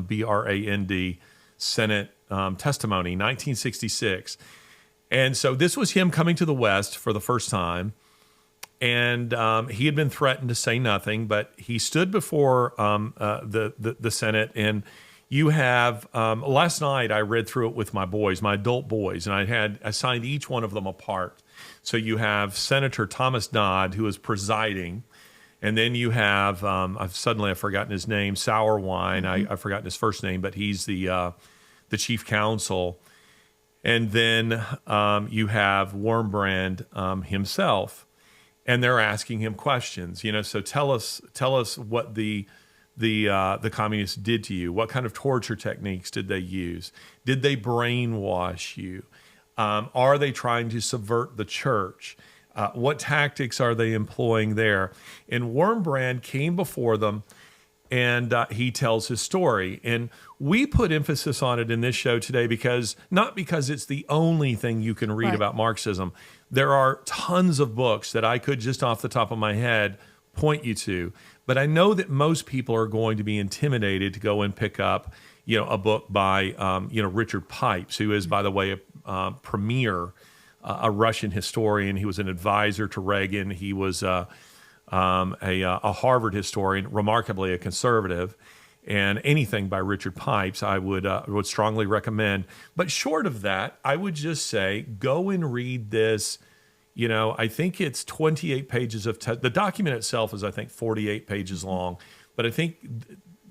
Wurmbrand, Senate testimony, 1966, and so this was him coming to the West for the first time. And he had been threatened to say nothing, but he stood before the Senate, and You have, last night I read through it with my boys, my adult boys, and I had assigned each one of them a part. So you have Senator Thomas Dodd, who is presiding, and then you have, I've forgotten his name, Sourwine. I've forgotten his first name, but he's the chief counsel. And then you have Wurmbrand himself, and they're asking him questions. So tell us what the communists did to you. What kind of torture techniques did they use? Did they brainwash you? Are they trying to subvert the church? What tactics are they employing there? And Wurmbrand came before them, and he tells his story. And we put emphasis on it in this show today not because it's the only thing you can read about Marxism. There are tons of books that I could just off the top of my head point you to. But I know that most people are going to be intimidated to go and pick up, a book by, Richard Pipes, who is, by the way, a premier, a Russian historian. He was an advisor to Reagan. He was a Harvard historian, remarkably a conservative. And anything by Richard Pipes, I would strongly recommend. But short of that, I would just say go and read this. I think it's 28 pages of the document itself is, I think, 48 pages long. But I think,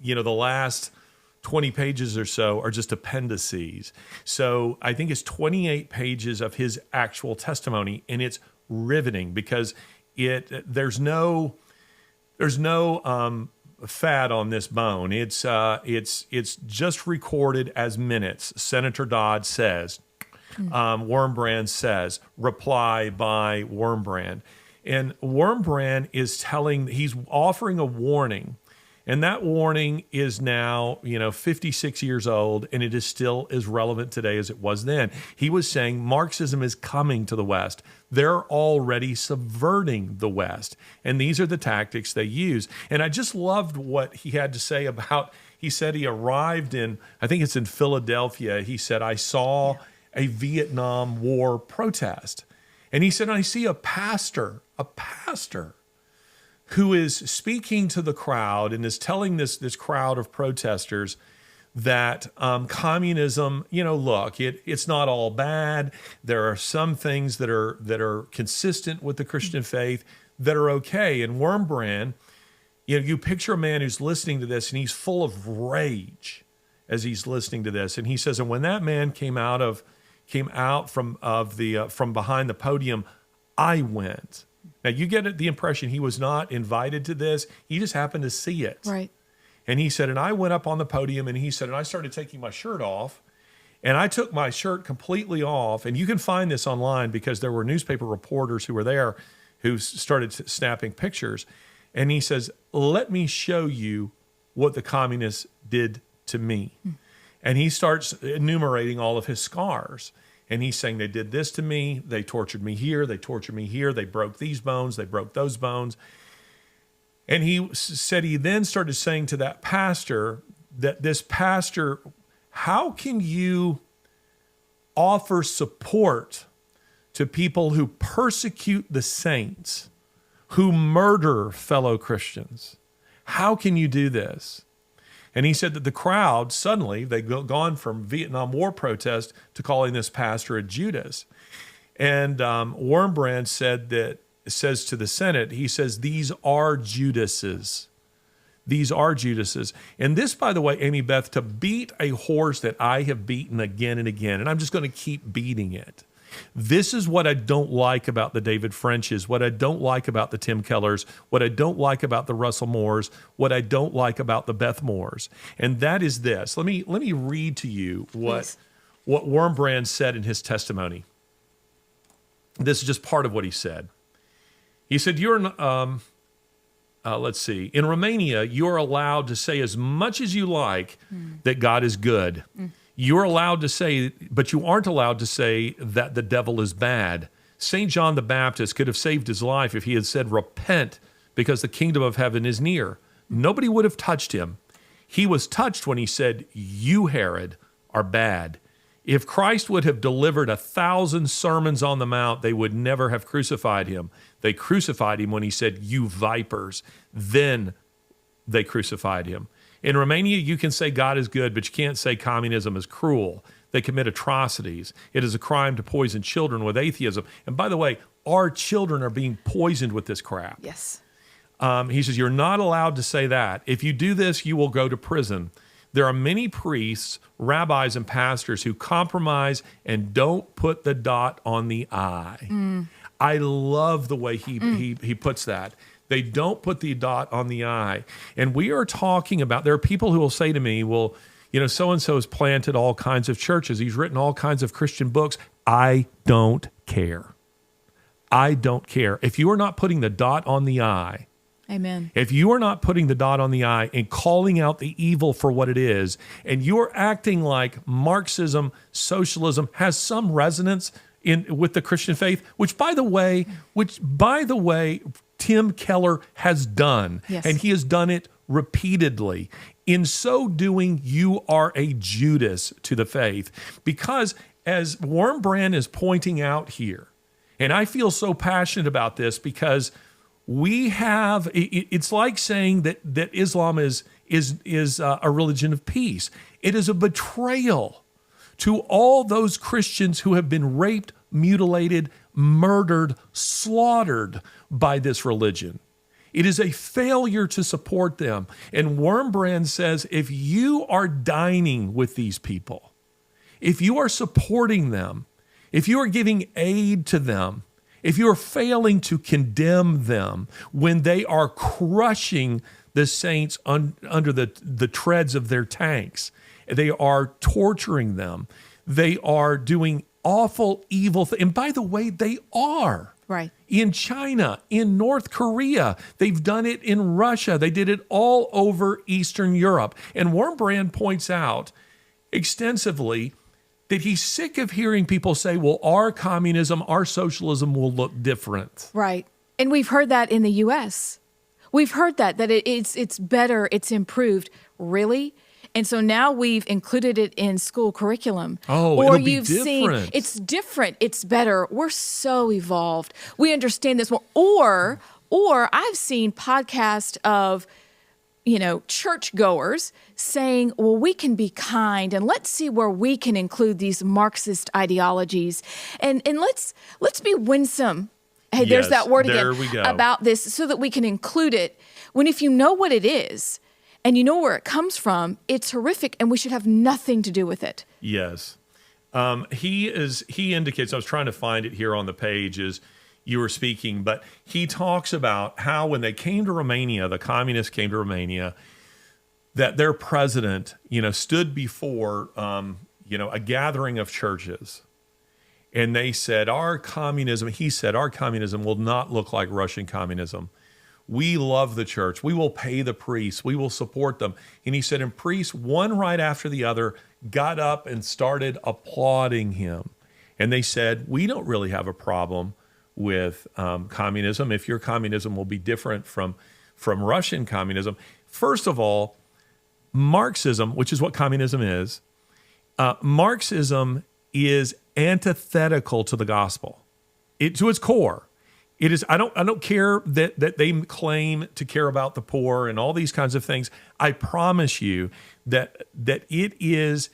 the last 20 pages or so are just appendices. So I think it's 28 pages of his actual testimony, and it's riveting because there's no fat on this bone. It's just recorded as minutes. Senator Dodd says. Wurmbrand says, reply by Wurmbrand. And Wurmbrand he's offering a warning. And that warning is now, 56 years old, and it is still as relevant today as it was then. He was saying Marxism is coming to the West. They're already subverting the West. And these are the tactics they use. And I just loved what he had to say he said he arrived I think it's in Philadelphia. He said, I saw a Vietnam War protest. And he said, I see a pastor who is speaking to the crowd and is telling this crowd of protesters that communism, look, it's not all bad. There are some things that are consistent with the Christian faith that are okay. And Wurmbrand, you picture a man who's listening to this and he's full of rage as he's listening to this. And he says, and when that man came out from behind the podium, I went. Now you get the impression he was not invited to this. He just happened to see it. Right. And he said, and I went up on the podium and he said, and I started taking my shirt off, and I took my shirt completely off. And you can find this online because there were newspaper reporters who were there who started snapping pictures. And he says, let me show you what the communists did to me. And he starts enumerating all of his scars. And he's saying, they did this to me. They tortured me here. They tortured me here. They broke these bones. They broke those bones. And he said he then started saying to that pastor, how can you offer support to people who persecute the saints, who murder fellow Christians? How can you do this? And he said that the crowd, suddenly, they'd gone from Vietnam War protest to calling this pastor a Judas. And Wurmbrand says to the Senate, he says, these are Judases. These are Judases. And this, by the way, Amie Beth, to beat a horse that I have beaten again and again, and I'm just going to keep beating it. This is what I don't like about the David Frenches, what I don't like about the Tim Kellers, what I don't like about the Russell Moores, what I don't like about the Beth Moores. And that is this. Let me read to you what Wurmbrand said in his testimony. This is just part of what he said. He said, let's see, in Romania, you're allowed to say as much as you like that God is good. You're allowed to say, but you aren't allowed to say that the devil is bad. St. John the Baptist could have saved his life if he had said, repent, because the kingdom of heaven is near. Nobody would have touched him. He was touched when he said, you, Herod, are bad. If Christ would have delivered 1,000 sermons on the Mount, they would never have crucified him. They crucified him when he said, you vipers. Then they crucified him. In Romania, you can say God is good, but you can't say communism is cruel. They commit atrocities. It is a crime to poison children with atheism. And by the way, our children are being poisoned with this crap. Yes. He says, you're not allowed to say that. If you do this, you will go to prison. There are many priests, rabbis, and pastors who compromise and don't put the dot on the I. I love the way he puts that. They don't put the dot on the I. And we are talking about, there are people who will say to me, well, you know, so-and-so has planted all kinds of churches. He's written all kinds of Christian books. I don't care. I don't care. If you are not putting the dot on the I, Amen. if you are not putting the dot on the I and calling out the evil for what it is, and you're acting like Marxism, socialism has some resonance with the Christian faith, which by the way, Tim Keller has done, Yes. and he has done it repeatedly. In so doing, you are a Judas to the faith, because as Wurmbrand is pointing out here, and I feel so passionate about this because we have, it's like saying that Islam is a religion of peace. It is a betrayal to all those Christians who have been raped, mutilated, murdered, slaughtered by this religion. It is a failure to support them. And Wurmbrand says, if you are dining with these people, if you are supporting them, if you are giving aid to them, if you are failing to condemn them when they are crushing the saints under the treads of their tanks, they are torturing them, they are doing awful, evil things. And by the way, they are. Right. In China, in North Korea, they've done it in Russia. They did it all over Eastern Europe. And Wurmbrand points out extensively that he's sick of hearing people say, well, our communism, our socialism will look different. Right. And we've heard that in the U.S. We've heard that it's better, it's improved. Really? And so now we've included it in school curriculum. Oh, or it'll be you've different. seen it's different, it's better. We're so evolved. We understand this more. Or I've seen podcasts of, you know, churchgoers saying, well, we can be kind and let's see where we can include these Marxist ideologies. And let's be winsome. Hey, Yes, there's that word there again we go. about this so that we can include it. When if you know what it is and you know where it comes from, it's horrific and we should have nothing to do with it. Yes. He indicates, I was trying to find it here on the page as you were speaking, but he talks about how when they came to Romania, the communists came to Romania, that their president, you know, stood before, a gathering of churches. And they said, he said, our communism will not look like Russian communism. We love the church. We will pay the priests. We will support them. And he said, and priests, one right after the other, got up and started applauding him. And they said, we don't really have a problem with communism. If your communism will be different from Russian communism. First of all, Marxism, which is what communism is, Marxism is antithetical to the gospel. To its core. It is. I don't care that they claim to care about the poor and all these kinds of things. I promise you that it is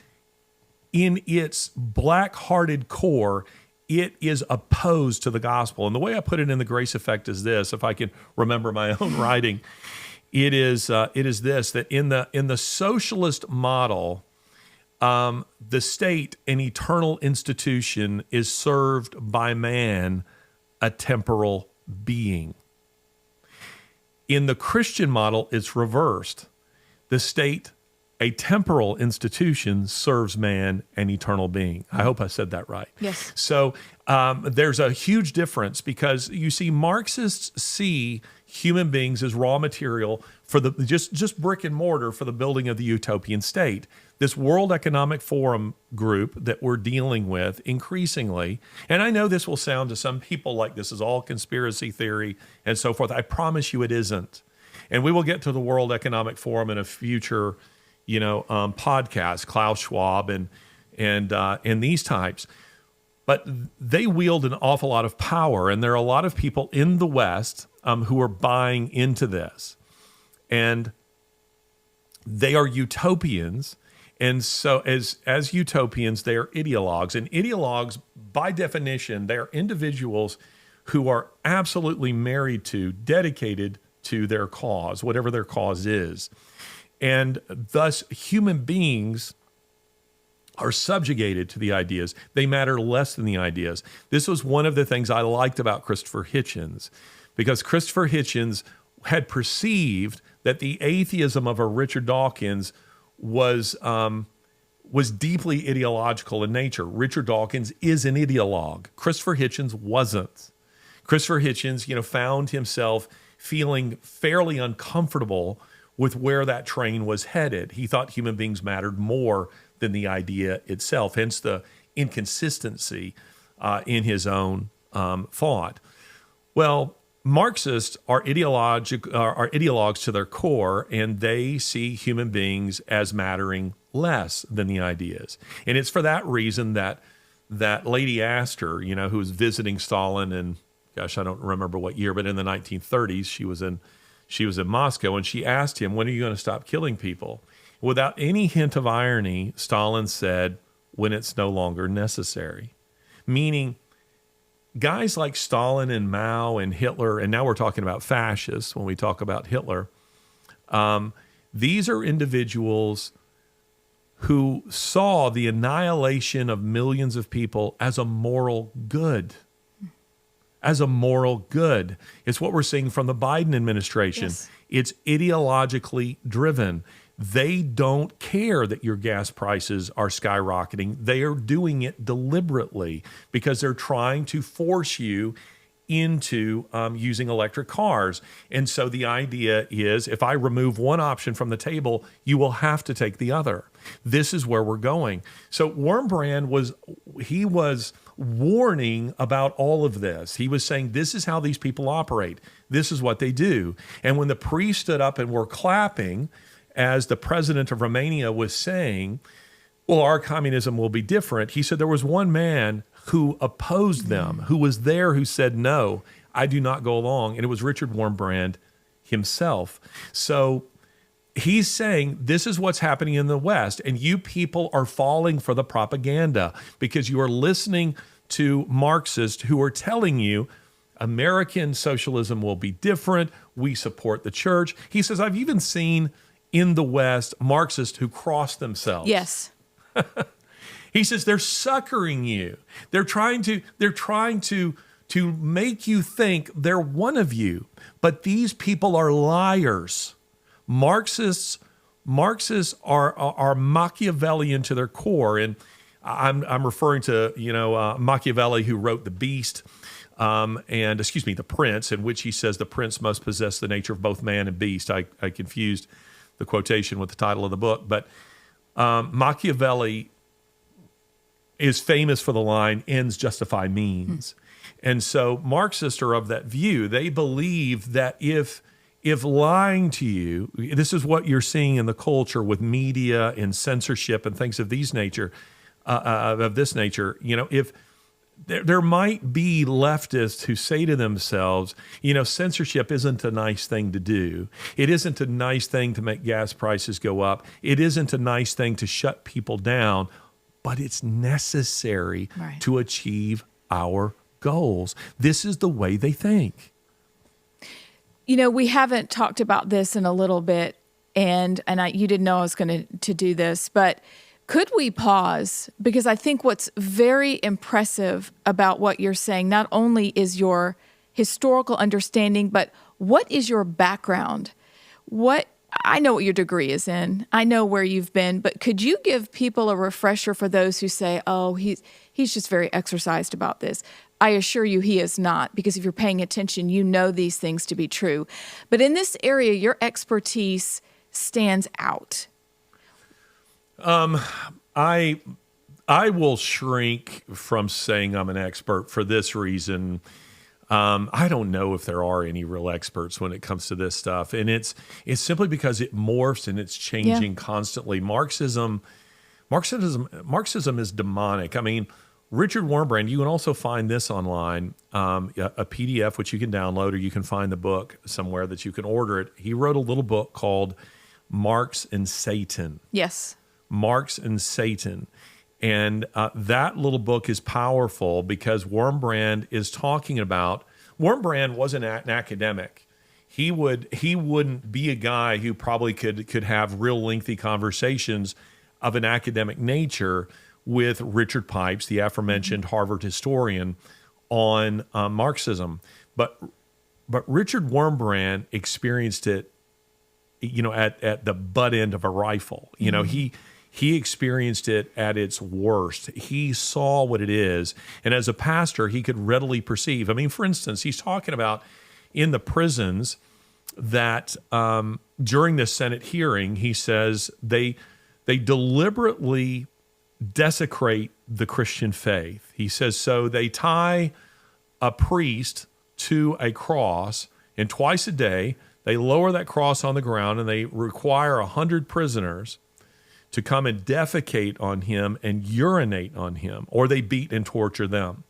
in its black-hearted core, it is opposed to the gospel. And the way I put it in the Grace Effect is this, if I can remember my own writing, it is this, that in the socialist model, the state, an eternal institution, is served by man, a temporal being. In the Christian model, it's reversed. The state, a temporal institution, serves man, an eternal being. I hope I said that right. Yes. So there's a huge difference because you see, Marxists see human beings as raw material for the just brick and mortar for the building of the utopian state. This World Economic Forum group that we're dealing with increasingly, and I know this will sound to some people like this is all conspiracy theory and so forth. I promise you it isn't. And we will get to the World Economic Forum in a future, podcast, Klaus Schwab and these types. But they wield an awful lot of power, and there are a lot of people in the West who are buying into this. And they are utopians. And so as utopians, they are ideologues. And ideologues, by definition, they are individuals who are absolutely married to, dedicated to their cause, whatever their cause is. And thus, human beings are subjugated to the ideas. They matter less than the ideas. This was one of the things I liked about Christopher Hitchens, because Christopher Hitchens had perceived that the atheism of a Richard Dawkins was deeply ideological in nature. Richard Dawkins is an ideologue. Christopher Hitchens wasn't. Christopher Hitchens, found himself feeling fairly uncomfortable with where that train was headed. He thought human beings mattered more than the idea itself, hence the inconsistency in his own thought. Well, Marxists are ideologues to their core, and they see human beings as mattering less than the ideas. And it's for that reason that Lady Astor, who was visiting Stalin in, gosh, I don't remember what year, but in the 1930s, she was in Moscow, and she asked him, when are you going to stop killing people? Without any hint of irony, Stalin said, when it's no longer necessary. Meaning, guys like Stalin and Mao and Hitler, and now we're talking about fascists when we talk about Hitler, these are individuals who saw the annihilation of millions of people as a moral good. As a moral good. It's what we're seeing from the Biden administration. Yes. It's ideologically driven. They don't care that your gas prices are skyrocketing. They are doing it deliberately because they're trying to force you into using electric cars. And so the idea is, if I remove one option from the table, you will have to take the other. This is where we're going. So Wurmbrand was warning about all of this. He was saying, this is how these people operate. This is what they do. And when the priest stood up and were clapping, as the president of Romania was saying, well, our communism will be different, he said there was one man who opposed them, who was there, who said, no, I do not go along. And it was Richard Wurmbrand himself. So he's saying this is what's happening in the West, and you people are falling for the propaganda because you are listening to Marxists who are telling you American socialism will be different. We support the church. He says, I've even seen in the West Marxists who cross themselves. Yes. He says they're suckering you. They're trying to make you think they're one of you. But these people are liars. Marxists are Machiavellian to their core, and I'm referring to Machiavelli, who wrote The Beast, The Prince, in which he says the prince must possess the nature of both man and beast. I confused the quotation with the title of the book, but Machiavelli is famous for the line, ends justify means. And so Marxists are of that view. They believe that if lying to you, this is what you're seeing in the culture with media and censorship and things of this nature, if there might be leftists who say to themselves, censorship isn't a nice thing to do. It isn't a nice thing to make gas prices go up. It isn't a nice thing to shut people down, but it's necessary to achieve our goals. This is the way they think. We haven't talked about this in a little bit, and you didn't know I was going to do this, but could we pause? Because I think what's very impressive about what you're saying, not only is your historical understanding, but what is your background? I know what your degree is in. I know where you've been, but could you give people a refresher for those who say, oh, he's just very exercised about this? I assure you he is not, because if you're paying attention, you know these things to be true. But in this area, your expertise stands out. I will shrink from saying I'm an expert for this reason. I don't know if there are any real experts when it comes to this stuff. And it's simply because it morphs and it's changing constantly. Marxism is demonic. I mean, Richard Wurmbrand, you can also find this online, a PDF which you can download, or you can find the book somewhere that you can order it. He wrote a little book called Marx and Satan. Yes. Marx and Satan. And that little book is powerful because Wurmbrand is talking about, Wurmbrand wasn't an academic. He wouldn't be a guy who probably could have real lengthy conversations of an academic nature with Richard Pipes, the aforementioned Harvard historian, on Marxism. But Richard Wurmbrand experienced it, at the butt end of a rifle. He experienced it at its worst. He saw what it is. And as a pastor, he could readily perceive. I mean, for instance, he's talking about in the prisons that during this Senate hearing, he says they deliberately desecrate the Christian faith. He says, so they tie a priest to a cross, and twice a day, they lower that cross on the ground and they require 100 prisoners to come and defecate on him and urinate on him, or they beat and torture them.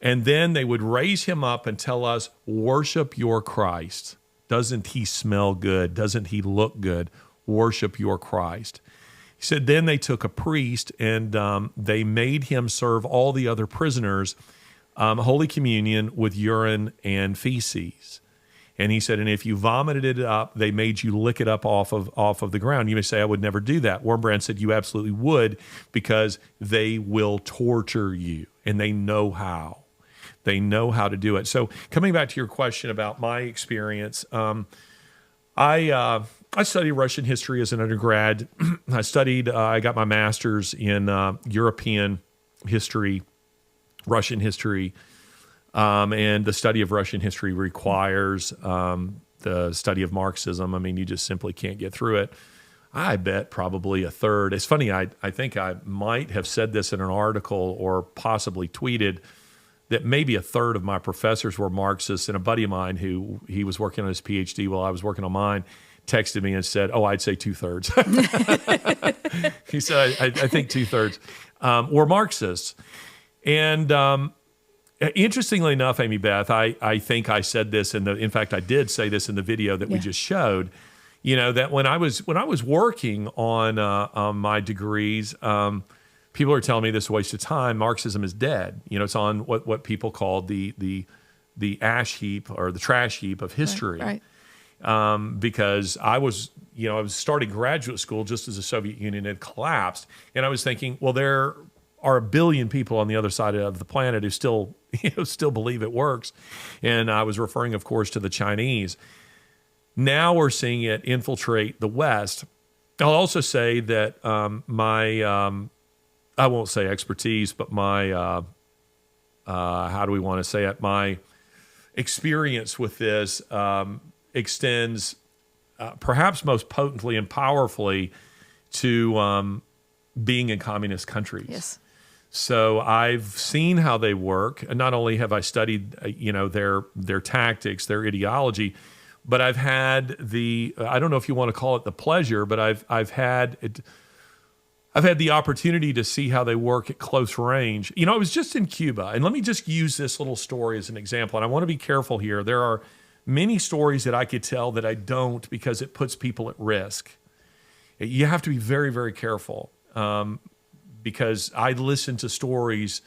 And then they would raise him up and tell us, worship your Christ. Doesn't he smell good? Doesn't he look good? Worship your Christ. He said, then they took a priest and they made him serve all the other prisoners Holy Communion with urine and feces. And he said, and if you vomited it up, they made you lick it up off of the ground. You may say, I would never do that. Wurmbrand said, you absolutely would, because they will torture you, and they know how. They know how to do it. So coming back to your question about my experience, I studied Russian history as an undergrad. I got my master's in European history, Russian history. And the study of Russian history requires the study of Marxism. I mean, you just simply can't get through it. I bet probably a third. It's funny, I think I might have said this in an article or possibly tweeted that maybe a third of my professors were Marxists, and a buddy of mine he was working on his PhD while I was working on mine texted me and said, I'd say 2/3. He said, I think 2/3 were Marxists. And interestingly enough, Amie Beth, I think I said this in fact, I did say this in the video that we just showed, that when I was working on my degrees, people are telling me this is a waste of time. Marxism is dead. It's on what people call the ash heap or the trash heap of history. Right. Because I was starting graduate school just as the Soviet Union had collapsed, and I was thinking, well, there are a billion people on the other side of the planet who still believe it works. And I was referring, of course, to the Chinese. Now we're seeing it infiltrate the West. I'll also say that my, I won't say expertise, but my, how do we want to say it? My experience with this extends perhaps most potently and powerfully to being in communist countries. Yes. So I've seen how they work, and not only have I studied, their tactics, their ideology, but I've had I don't know if you want to call it the pleasure, but I've had the opportunity to see how they work at close range. I was just in Cuba, and let me just use this little story as an example. And I want to be careful here. There are many stories that I could tell that I don't, because it puts people at risk. You have to be very, very careful. Because I listen to stories,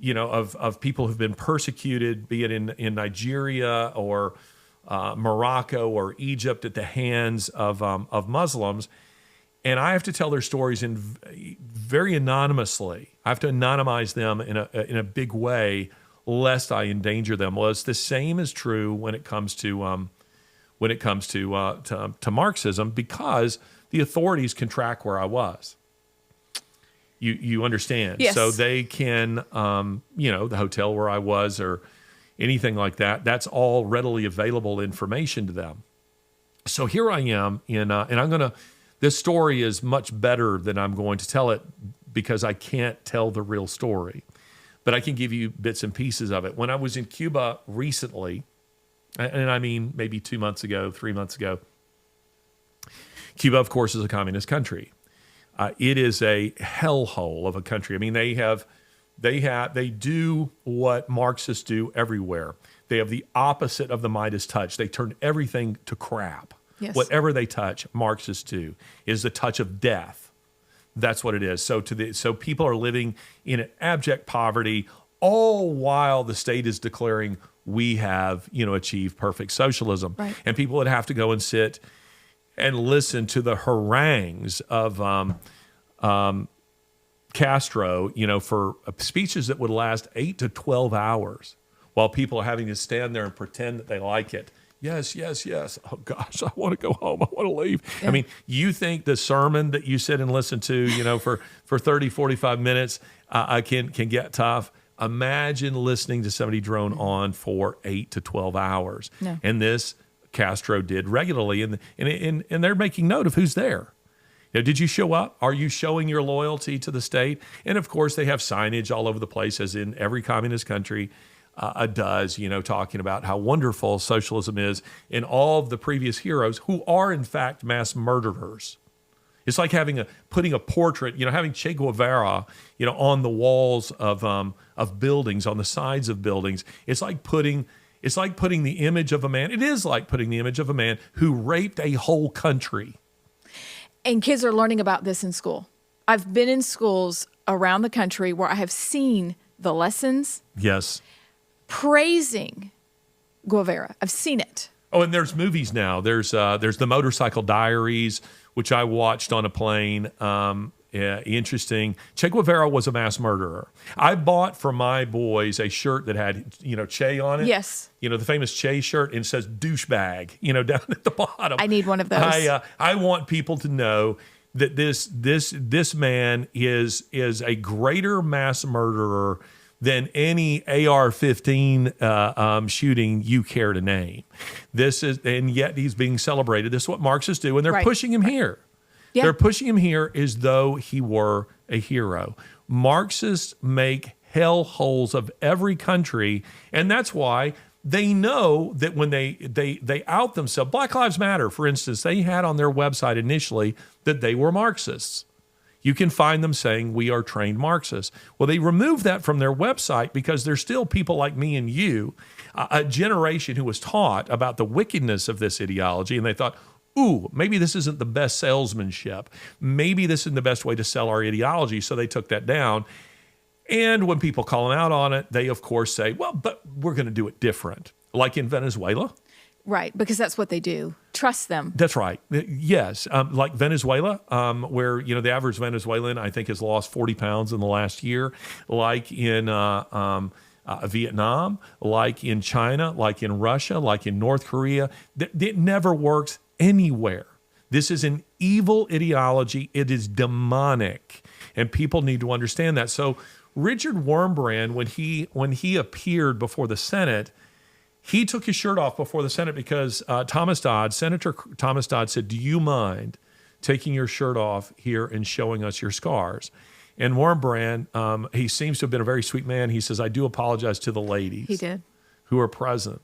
of people who've been persecuted, be it in Nigeria or Morocco or Egypt, at the hands of Muslims, and I have to tell their stories in very anonymously. I have to anonymize them in a big way, lest I endanger them. Well, it's the same is true when it comes to Marxism, because the authorities can track where I was. You understand? Yes. So they can, the hotel where I was or anything like that, that's all readily available information to them. So here I am this story is much better than I'm going to tell it, because I can't tell the real story, but I can give you bits and pieces of it. When I was in Cuba recently, and I mean maybe 2 months ago, 3 months ago, Cuba, of course, is a communist country. It is a hellhole of a country. I mean, they do what Marxists do everywhere. They have the opposite of the Midas touch. They turn everything to crap. Yes. Whatever they touch, Marxists do, is the touch of death. That's what it is. So people are living in abject poverty, all while the state is declaring we have, achieved perfect socialism. Right. And people would have to go and sit and listen to the harangues of Castro, for speeches that would last 8 to 12 hours, while people are having to stand there and pretend that they like it. Yes, yes, yes. Oh, gosh, I want to go home. I want to leave. Yeah. I mean, you think the sermon that you sit and listen to, for 30, 45 minutes can get tough. Imagine listening to somebody drone on for 8 to 12 hours. No. And this Castro did regularly, and they're making note of who's there. Did you show up? Are you showing your loyalty to the state? And, of course, they have signage all over the place, as in every communist country does, talking about how wonderful socialism is, and all of the previous heroes who are, in fact, mass murderers. It's like putting a portrait, having Che Guevara, on the walls of buildings, on the sides of buildings. It's like putting the image of a man. It is like putting the image of a man who raped a whole country. And kids are learning about this in school. I've been in schools around the country where I have seen the lessons. Yes. Praising Guevara. I've seen it. Oh, and there's movies now. There's the Motorcycle Diaries, which I watched on a plane. Interesting. Che Guevara was a mass murderer. I bought for my boys a shirt that had, Che on it. Yes. The famous Che shirt, and it says douchebag, down at the bottom. I need one of those. I want people to know that this man is a greater mass murderer than any AR-15 shooting you care to name. And yet he's being celebrated. This is what Marxists do, and they're pushing him here. Yeah. They're pushing him here as though he were a hero. Marxists make hellholes of every country, and that's why they know that when they out themselves. Black Lives Matter, for instance, they had on their website initially that they were Marxists. You can find them saying, we are trained Marxists. Well, they removed that from their website because there's still people like me and you, a generation who was taught about the wickedness of this ideology, and they thought, ooh, maybe this isn't the best salesmanship. Maybe this isn't the best way to sell our ideology, so they took that down. And when people call them out on it, they, of course, say, well, but we're going to do it different, like in Venezuela. Right, because that's what they do. Trust them. That's right. Yes, like Venezuela, where the average Venezuelan, I think, has lost 40 pounds in the last year. Like in Vietnam, like in China, like in Russia, like in North Korea. It never works anywhere. This is an evil ideology. It is demonic, and people need to understand that. So Richard Wurmbrand, when he appeared before the Senate, he took his shirt off before the Senate because Senator Thomas Dodd said, do you mind taking your shirt off here and showing us your scars? And Wurmbrand, he seems to have been a very sweet man. He says, I do apologize to the ladies. He did. Who are present.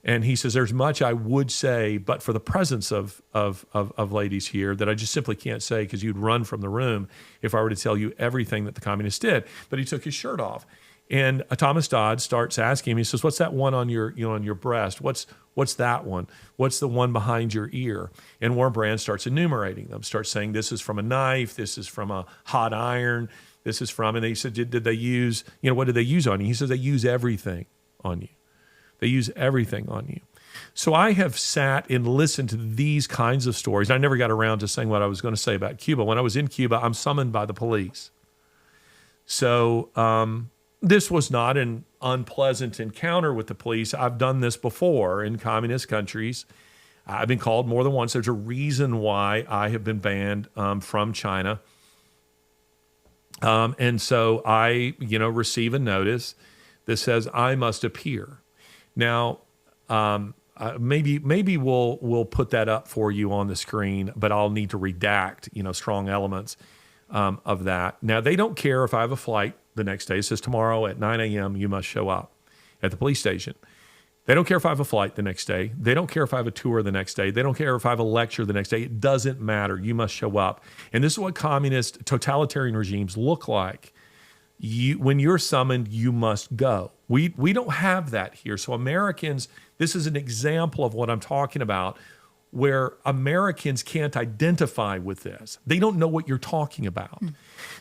And he says, there's much I would say, but for the presence of ladies here that I just simply can't say because you'd run from the room if I were to tell you everything that the communists did. But he took his shirt off. And Thomas Dodd starts asking him, he says, what's that one on your breast? What's that one? What's the one behind your ear? And Wurmbrand starts enumerating them, starts saying, this is from a knife, this is from a hot iron, this is from, and they said, did they use, what did they use on you? He says, they use everything on you. They use everything on you. So I have sat and listened to these kinds of stories. I never got around to saying what I was going to say about Cuba. When I was in Cuba, I'm summoned by the police. So this was not an unpleasant encounter with the police. I've done this before in communist countries. I've been called more than once. There's a reason why I have been banned from China. And so I, receive a notice that says I must appear. Now, maybe we'll put that up for you on the screen, but I'll need to redact, strong elements of that. Now, they don't care if I have a flight the next day. It says tomorrow at 9 a.m. you must show up at the police station. They don't care if I have a flight the next day. They don't care if I have a tour the next day. They don't care if I have a lecture the next day. It doesn't matter. You must show up. And this is what communist totalitarian regimes look like. When you're summoned, you must go. We don't have that here. So Americans, this is an example of what I'm talking about. where Americans can't identify with this. They don't know what you're talking about.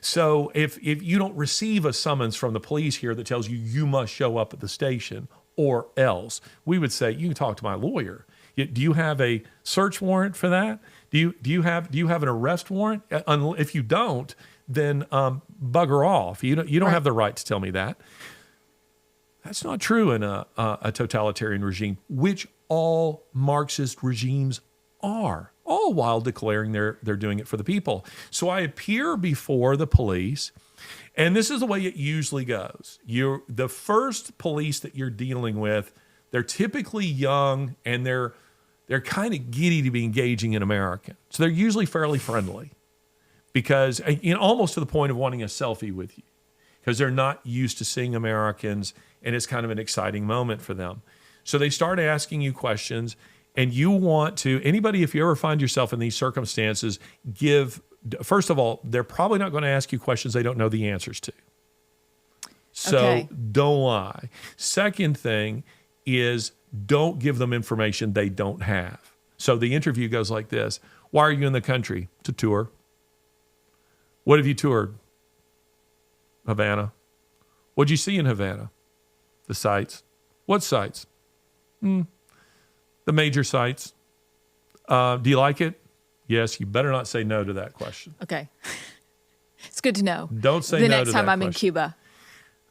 So if you don't receive a summons from the police here that tells you you must show up at the station or else, we would say, you can talk to my lawyer. Do you have a search warrant for that? Do you have an arrest warrant? If you don't, then bugger off. You don't have the right to tell me that. That's not true in a totalitarian regime, which all Marxist regimes are, all while declaring they're doing it for the people. So I appear before the police, and this is the way it usually goes. The first police that you're dealing with, they're typically young, and they're kind of giddy to be engaging in American. So they're usually fairly friendly because, almost to the point of wanting a selfie with you, because they're not used to seeing Americans, and it's kind of an exciting moment for them. So they start asking you questions, and you want to, anybody, if you ever find yourself in these circumstances, first of all, they're probably not going to ask you questions they don't know the answers to. So don't lie. Second thing is, don't give them information they don't have. So the interview goes like this. Why are you in the country? To tour. What have you toured? Havana. What'd you see in Havana? The sites. What sites? The major sites. Do you like it? Yes. You better not say no to that question. Okay. It's good to know. Don't say no to that question. The next time I'm in Cuba.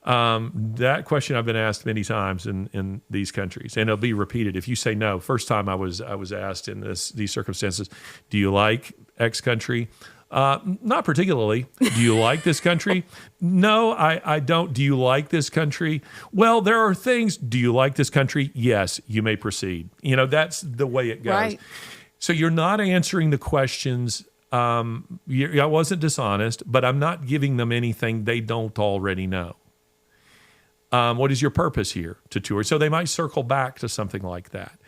That question I've been asked many times in these countries, and it'll be repeated. If you say no, first time I was asked in these circumstances, do you like X country? Not particularly. Do you like this country? No, I don't. Do you like this country? Well, there are things. Do you like this country? Yes, you may proceed. That's the way it goes. Right. So you're not answering the questions. I wasn't dishonest, but I'm not giving them anything they don't already know. What is your purpose here to tour? So they might circle back to something like that.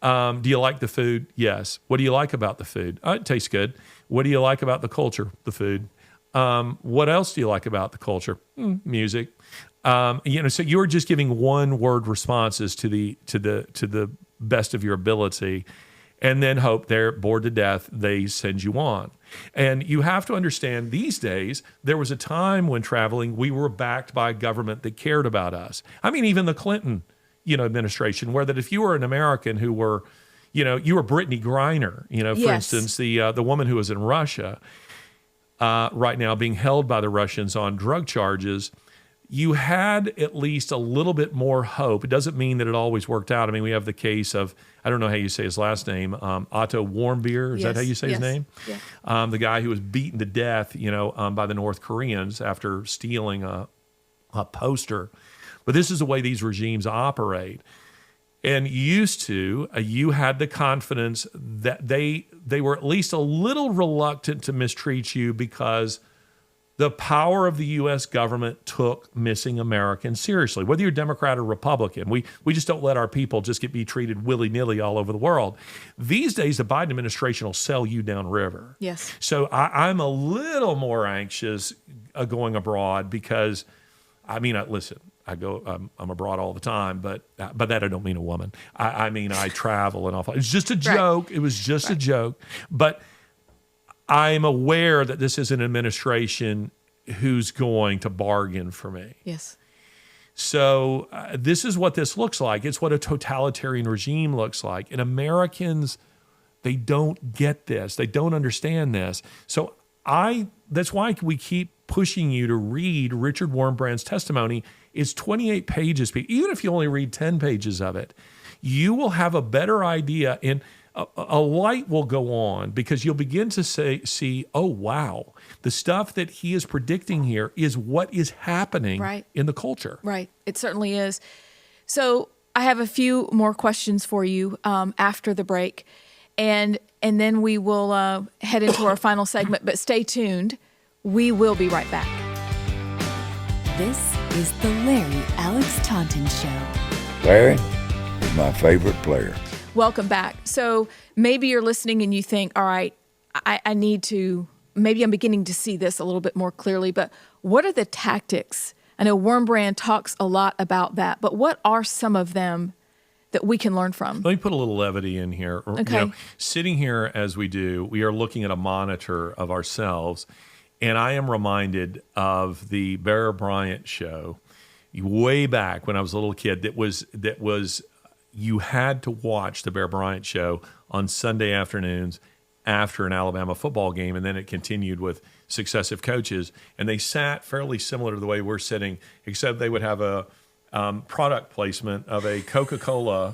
Do you like the food? Yes. What do you like about the food? It tastes good. What do you like about the culture? The food. What else do you like about the culture? Music. So you're just giving one-word responses to the best of your ability, and then hope they're bored to death. They send you on. And you have to understand, these days, there was a time when traveling, we were backed by a government that cared about us. I mean, even the Clinton, administration, where that if you were an American who were, you were Brittany Griner, for instance, the woman who was in Russia right now being held by the Russians on drug charges, you had at least a little bit more hope. It doesn't mean that it always worked out. I mean, we have the case of, I don't know how you say his last name, Otto Warmbier. Is that how you say his name? Yeah. The guy who was beaten to death, by the North Koreans after stealing a poster. But this is the way these regimes operate. And used to, you had the confidence that they were at least a little reluctant to mistreat you because the power of the U.S. government took missing Americans seriously, whether you're Democrat or Republican. We just don't let our people just be treated willy-nilly all over the world. These days, the Biden administration will sell you downriver. Yes. So I'm a little more anxious going abroad because, listen, I'm abroad all the time, but that I don't mean a woman. I mean, I travel and all. It's just a joke. Right. It was just a joke. But I'm aware that this is an administration who's going to bargain for me. Yes. So this is what this looks like. It's what a totalitarian regime looks like. And Americans, they don't get this. They don't understand this. So that's why we keep pushing you to read Richard Wurmbrand's testimony. It's 28 pages. Even if you only read 10 pages of it, you will have a better idea, and a light will go on because you'll begin to see, oh, wow, the stuff that he is predicting here is what is happening in the culture. Right. It certainly is. So I have a few more questions for you after the break, and then we will head into our final segment, but stay tuned. We will be right back. This is the Larry Alex Taunton Show. Larry is my favorite player. Welcome back. So maybe you're listening and you think, all right, I need to, maybe I'm beginning to see this a little bit more clearly, but what are the tactics? I know Wurmbrand talks a lot about that, but what are some of them that we can learn from. Let me put a little levity in here. Okay. Sitting here as we do, we are looking at a monitor of ourselves, and I am reminded of the Bear Bryant show way back when I was a little kid. That was you had to watch the Bear Bryant show on Sunday afternoons after an Alabama football game, and then it continued with successive coaches. And they sat fairly similar to the way we're sitting, except they would have a product placement of a Coca-Cola,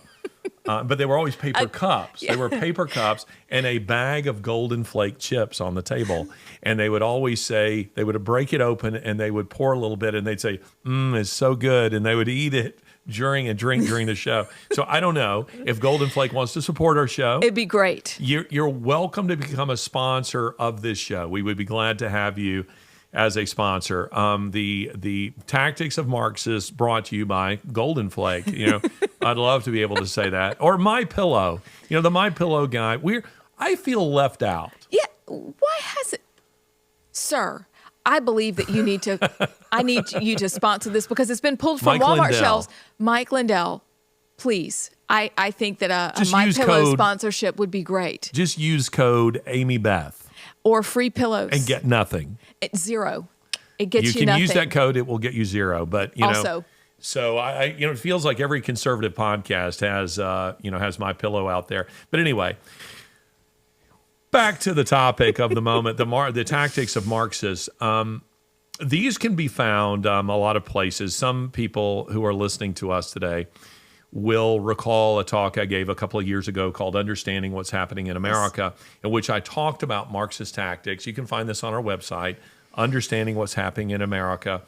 but they were always paper cups. Yeah. They were paper cups and a bag of Golden Flake chips on the table. And they would always say, they would break it open and they would pour a little bit and they'd say, it's so good. And they would eat it during the show. So I don't know if Golden Flake wants to support our show. It'd be great. You're welcome to become a sponsor of this show. We would be glad to have you as a sponsor. The Tactics of Marxists brought to you by Golden Flake. I'd love to be able to say that. Or My Pillow. The My Pillow guy. I feel left out. Yeah. Why has it, sir? I believe that I need you to sponsor this because it's been pulled from Walmart shelves. Mike Lindell, please. I think that a My Pillow sponsorship would be great. Just use code Amie Beth. Or free pillows. And get nothing. It's zero. It gets you nothing. You can use that code. It will get you zero. But, so it feels like every conservative podcast has My Pillow out there. But anyway, back to the topic of the moment, the tactics of Marxists. These can be found a lot of places. Some people who are listening to us today will recall a talk I gave a couple of years ago called Understanding What's Happening in America, in which I talked about Marxist tactics. You can find this on our website, Understanding What's Happening in America.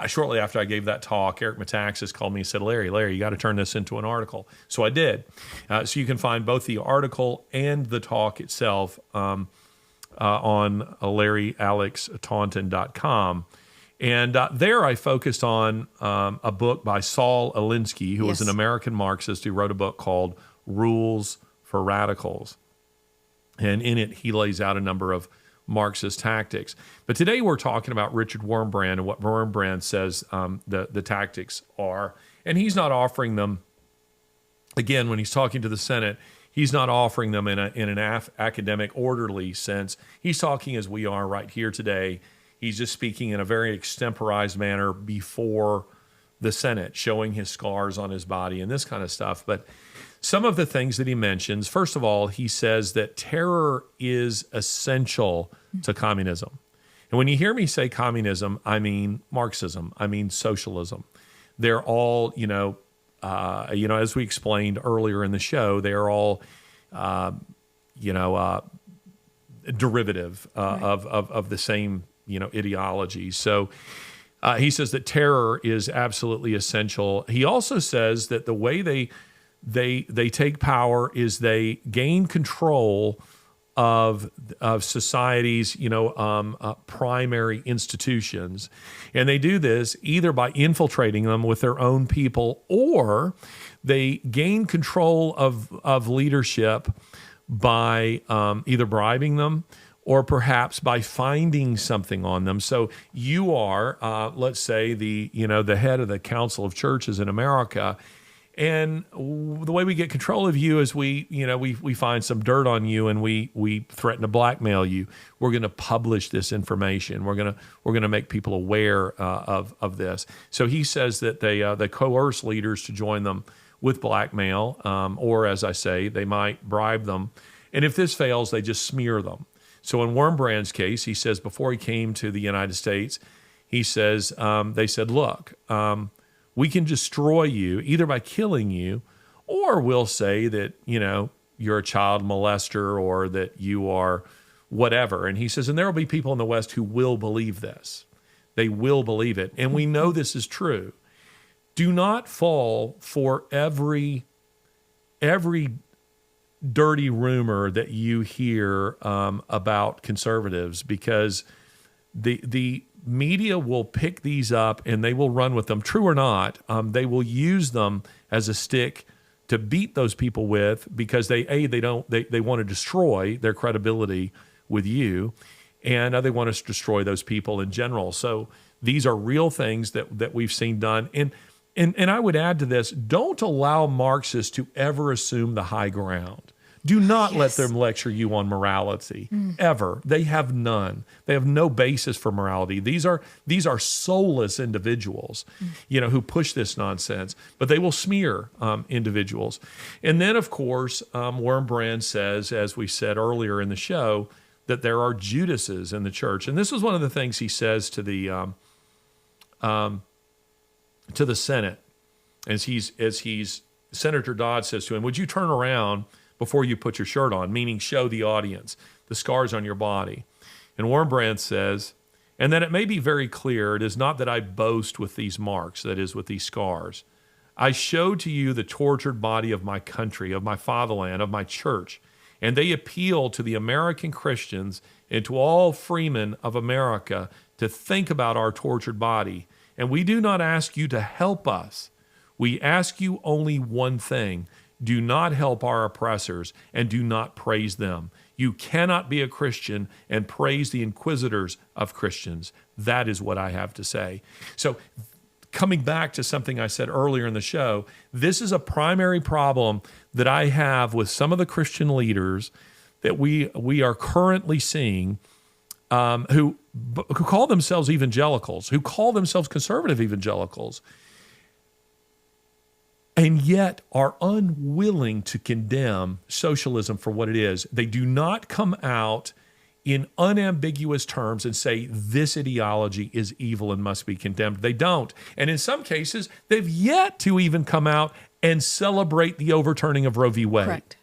Shortly after I gave that talk, Eric Metaxas called me and said, Larry, you got to turn this into an article. So I did. So you can find both the article and the talk itself on LarryAlexTaunton.com. And there I focused on a book by Saul Alinsky, who was an American Marxist who wrote a book called Rules for Radicals. And in it, he lays out a number of Marxist tactics. But today we're talking about Richard Wurmbrand and what Wurmbrand says the tactics are. And he's not offering them, again, when he's talking to the Senate, he's not offering them in an academic, orderly sense. He's talking as we are right here today. He's just speaking in a very extemporized manner before the Senate, showing his scars on his body and this kind of stuff. But some of the things that he mentions, first of all, he says that terror is essential to communism. And when you hear me say communism, I mean Marxism, I mean socialism. They're all, as we explained earlier in the show, they're all, derivative of the same, ideology. So he says that terror is absolutely essential. He also says that the way they take power is they gain control of society's, primary institutions. And they do this either by infiltrating them with their own people, or they gain control of leadership by either bribing them or perhaps by finding something on them. So you are, let's say, the head of the Council of Churches in America, and the way we get control of you is we find some dirt on you and we threaten to blackmail you. We're going to publish this information. We're going to make people aware of this. So he says that they coerce leaders to join them with blackmail, or as I say, they might bribe them. And if this fails, they just smear them. So in Wurmbrand's case, he says before he came to the United States, he says they said, look, we can destroy you either by killing you, or we'll say that, you're a child molester or that you are whatever. And he says, and there will be people in the West who will believe this. They will believe it. And we know this is true. Do not fall for every dirty rumor that you hear about conservatives, because the media will pick these up and they will run with them. True or not, they will use them as a stick to beat those people with, because they want to destroy their credibility with you, and they want to destroy those people in general. So these are real things that we've seen done. And And I would add to this, don't allow Marxists to ever assume the high ground. Do not let them lecture you on morality, ever. They have none. They have no basis for morality. These are soulless individuals, who push this nonsense, but they will smear individuals. And then, of course, Wurmbrand says, as we said earlier in the show, that there are Judases in the church. And this is one of the things he says to the Senate, as he's Senator Dodd says to him, "Would you turn around before you put your shirt on," meaning show the audience the scars on your body. And Wurmbrand says, "And that it may be very clear, it is not that I boast with these marks, that is, with these scars. I show to you the tortured body of my country, of my fatherland, of my church, and they appeal to the American Christians and to all freemen of America to think about our tortured body. And we do not ask you to help us. We ask you only one thing. Do not help our oppressors and do not praise them. You cannot be a Christian and praise the inquisitors of Christians. That is what I have to say." So coming back to something I said earlier in the show, this is a primary problem that I have with some of the Christian leaders that we are currently seeing who call themselves evangelicals, who call themselves conservative evangelicals, and yet are unwilling to condemn socialism for what it is. They do not come out in unambiguous terms and say this ideology is evil and must be condemned. They don't. And in some cases, they've yet to even come out and celebrate the overturning of Roe v. Wade. Correct.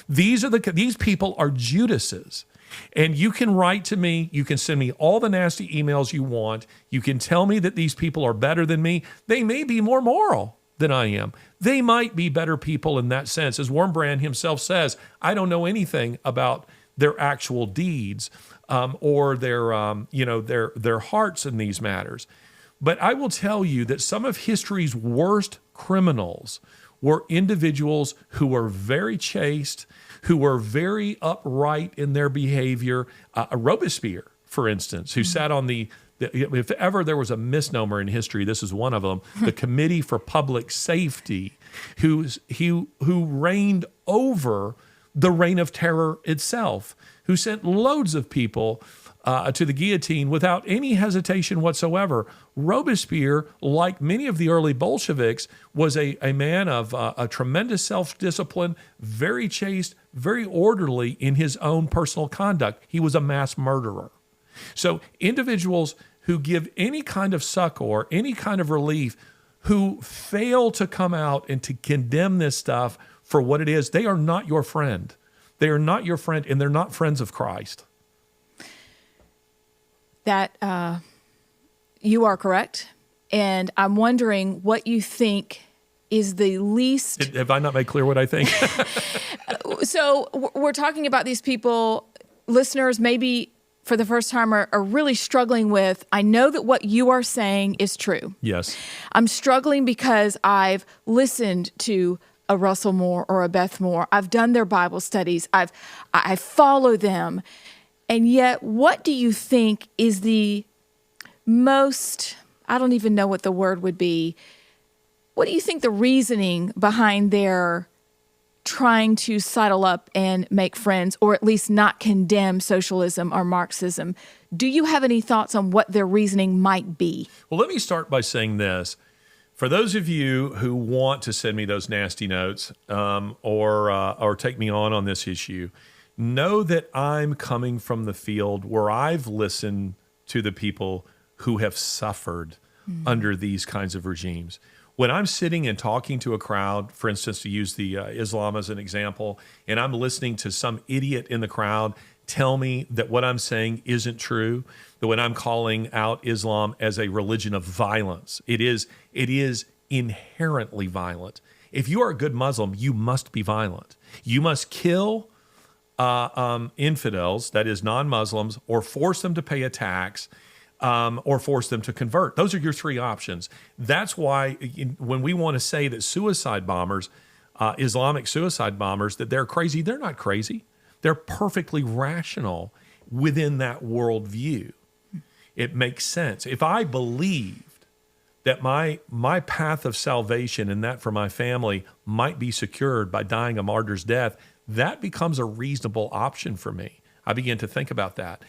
These people are Judases. And you can write to me, you can send me all the nasty emails you want, you can tell me that these people are better than me. They may be more moral than I am. They might be better people in that sense. As Wurmbrand himself says, I don't know anything about their actual deeds or their hearts in these matters. But I will tell you that some of history's worst criminals were individuals who were very chaste, who were very upright in their behavior. Robespierre, for instance, who sat on if ever there was a misnomer in history, this is one of them, the Committee for Public Safety, who reigned over the reign of terror itself, who sent loads of people to the guillotine without any hesitation whatsoever. Robespierre, like many of the early Bolsheviks, was a man of a tremendous self-discipline, very chaste, very orderly in his own personal conduct. He was a mass murderer. So individuals who give any kind of succor, any kind of relief, who fail to come out and to condemn this stuff for what it is, they are not your friend. They are not your friend, and they're not friends of Christ. That you are correct. And I'm wondering what you think is the least... Have I not made clear what I think? So we're talking about these people, listeners maybe for the first time are really struggling with, I know that what you are saying is true. Yes. I'm struggling because I've listened to a Russell Moore or a Beth Moore. I've done their Bible studies. I follow them. And yet, what do you think is the most, I don't even know what the word would be. What do you think the reasoning behind their trying to sidle up and make friends, or at least not condemn socialism or Marxism? Do you have any thoughts on what their reasoning might be? Well, let me start by saying this. For those of you who want to send me those nasty notes or take me on this issue, know that I'm coming from the field where I've listened to the people who have suffered under these kinds of regimes. When I'm sitting and talking to a crowd, for instance, to use the Islam as an example, and I'm listening to some idiot in the crowd tell me that what I'm saying isn't true, that when I'm calling out Islam as a religion of violence, it is inherently violent. If you are a good Muslim, you must be violent. You must kill infidels, that is non-Muslims, or force them to pay a tax, or force them to convert. Those are your three options. That's why when we want to say that suicide bombers, Islamic suicide bombers, that they're crazy, they're not crazy. They're perfectly rational within that worldview. It makes sense. If I believed that my path of salvation and that for my family might be secured by dying a martyr's death, that becomes a reasonable option for me. I begin to think about that.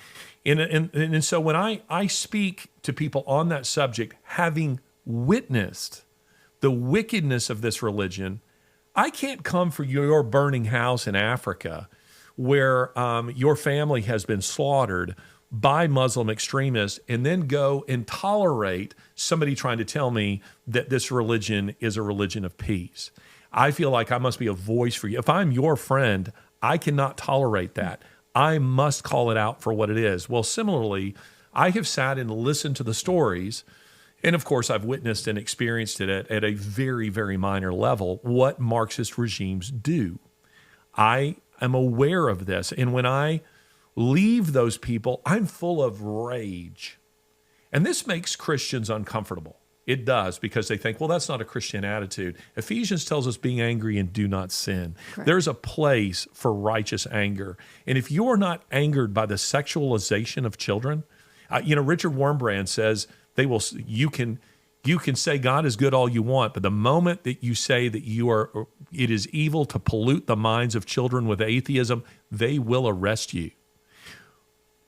And so when I speak to people on that subject, having witnessed the wickedness of this religion, I can't come for your burning house in Africa where your family has been slaughtered by Muslim extremists and then go and tolerate somebody trying to tell me that this religion is a religion of peace. I feel like I must be a voice for you. If I'm your friend, I cannot tolerate that. I must call it out for what it is. Well, similarly, I have sat and listened to the stories, and of course, I've witnessed and experienced it at a very, very minor level, what Marxist regimes do. I am aware of this, and when I leave those people, I'm full of rage. And this makes Christians uncomfortable. It does, because they think, well, that's not a Christian attitude. Ephesians tells us, being angry and do not sin. Correct. There's a place for righteous anger. And if you are not angered by the sexualization of children, Richard Wurmbrand says you can say God is good all you want, but the moment that you say that it is evil to pollute the minds of children with atheism, they will arrest you.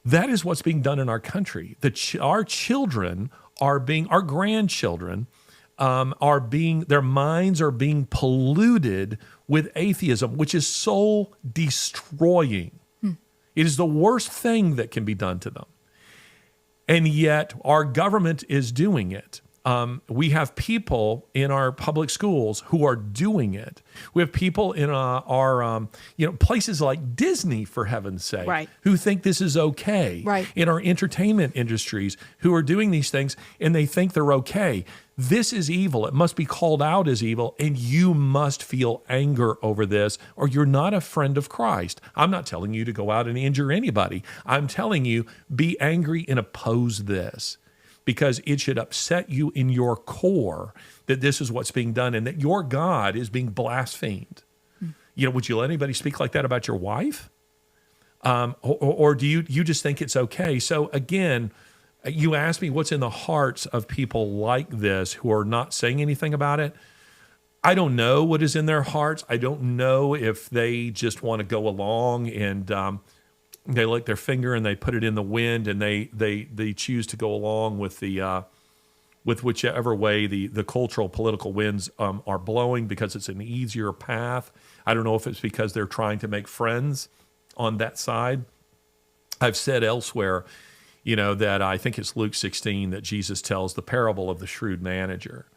That is what's being done in our country. Our children our grandchildren their minds are being polluted with atheism, which is soul destroying. It is the worst thing that can be done to them. And yet our government is doing it. We have people in our public schools who are doing it. We have people in our places like Disney, for heaven's sake, right, who think this is okay. Right. In our entertainment industries, who are doing these things and they think they're okay. This is evil. It must be called out as evil, and you must feel anger over this, or you're not a friend of Christ. I'm not telling you to go out and injure anybody. I'm telling you, be angry and oppose this, because it should upset you in your core that this is what's being done and that your God is being blasphemed. Would you let anybody speak like that about your wife? Or do you just think it's okay? So again, you ask me what's in the hearts of people like this who are not saying anything about it. I don't know what is in their hearts. I don't know if they just want to go along and they lick their finger and they put it in the wind and they choose to go along with with whichever way the cultural political winds are blowing, because it's an easier path. I don't know if it's because they're trying to make friends on that side. I've said elsewhere, that I think it's Luke 16 that Jesus tells the parable of the shrewd manager.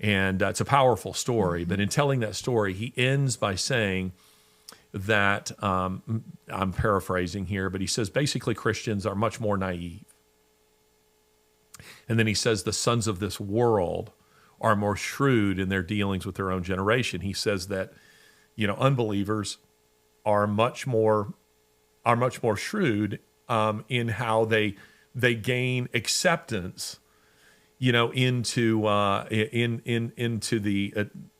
And it's a powerful story, but in telling that story, he ends by saying that, I'm paraphrasing here, but he says basically Christians are much more naive. And then he says the sons of this world are more shrewd in their dealings with their own generation. He says that, unbelievers are much more shrewd in how they gain acceptance, into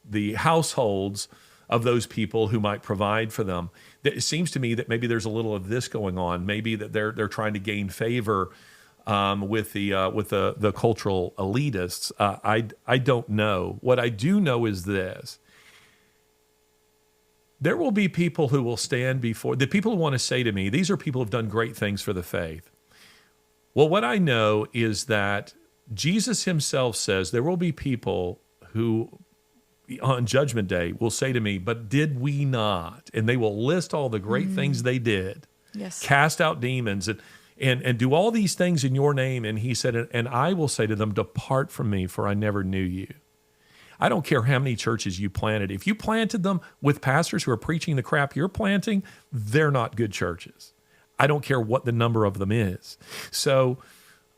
the households of those people who might provide for them. It seems to me that maybe there's a little of this going on. Maybe that they're trying to gain favor with the cultural elitists. I don't know. What I do know is this: there will be people who will stand before the people who want to say to me, these are people who've done great things for the faith. Well, what I know is that Jesus himself says there will be people who on Judgment Day will say to me, but did we not? And they will list all the great things they did. Yes. Cast out demons and do all these things in your name. And he said, and I will say to them, depart from me, for I never knew you. I don't care how many churches you planted. If you planted them with pastors who are preaching the crap you're planting, they're not good churches. I don't care what the number of them is. So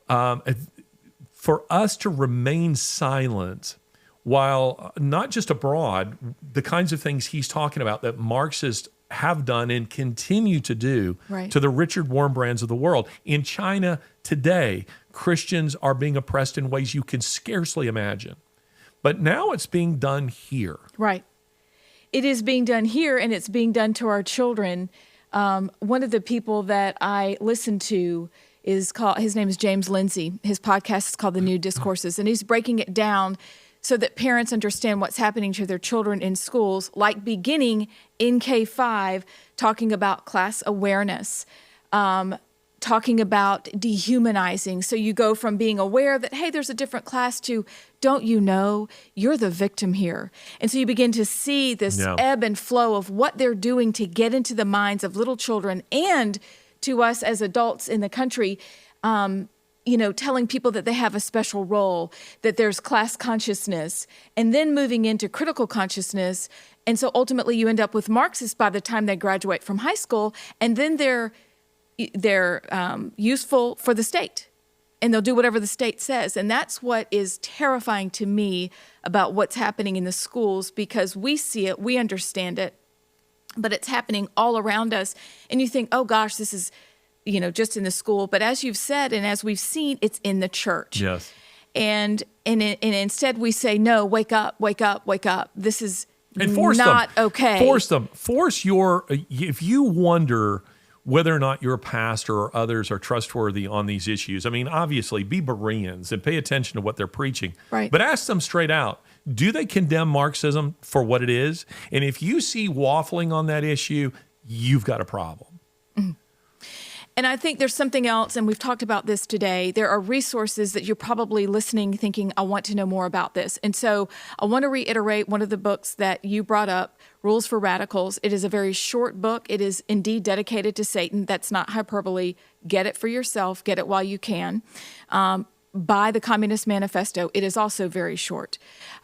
for us to remain silent, while not just abroad, the kinds of things he's talking about that Marxists have done and continue to do to the Richard Wurmbrands of the world. In China today, Christians are being oppressed in ways you can scarcely imagine. But now it's being done here. Right. It is being done here, and it's being done to our children. One of the people that I listen to is called, his name is James Lindsay. His podcast is called The New Discourses, and he's breaking it down so that parents understand what's happening to their children in schools, like beginning in K-5, talking about class awareness, talking about dehumanizing. So you go from being aware that, hey, there's a different class to, don't you know, you're the victim here. And so you begin to see this ebb and flow of what they're doing to get into the minds of little children and to us as adults in the country, telling people that they have a special role, that there's class consciousness, and then moving into critical consciousness. And so ultimately you end up with Marxists by the time they graduate from high school, and then they're useful for the state, and they'll do whatever the state says. And that's what is terrifying to me about what's happening in the schools, because we see it, we understand it, but it's happening all around us. And you think, oh gosh, this is, just in the school. But as you've said, and as we've seen, it's in the church. Yes. And instead we say, no, wake up, wake up, wake up. This is and force not them. okay. Force them. If you wonder whether or not your pastor or others are trustworthy on these issues, I mean, obviously be Bereans and pay attention to what they're preaching. Right. But ask them straight out, do they condemn Marxism for what it is? And if you see waffling on that issue, you've got a problem. Mm-hmm. And I think there's something else, and we've talked about this today. There are resources that you're probably listening, thinking, I want to know more about this. And so I want to reiterate one of the books that you brought up, Rules for Radicals. It is a very short book. It is indeed dedicated to Satan. That's not hyperbole. Get it for yourself. Get it while you can. By the Communist Manifesto. It is also very short.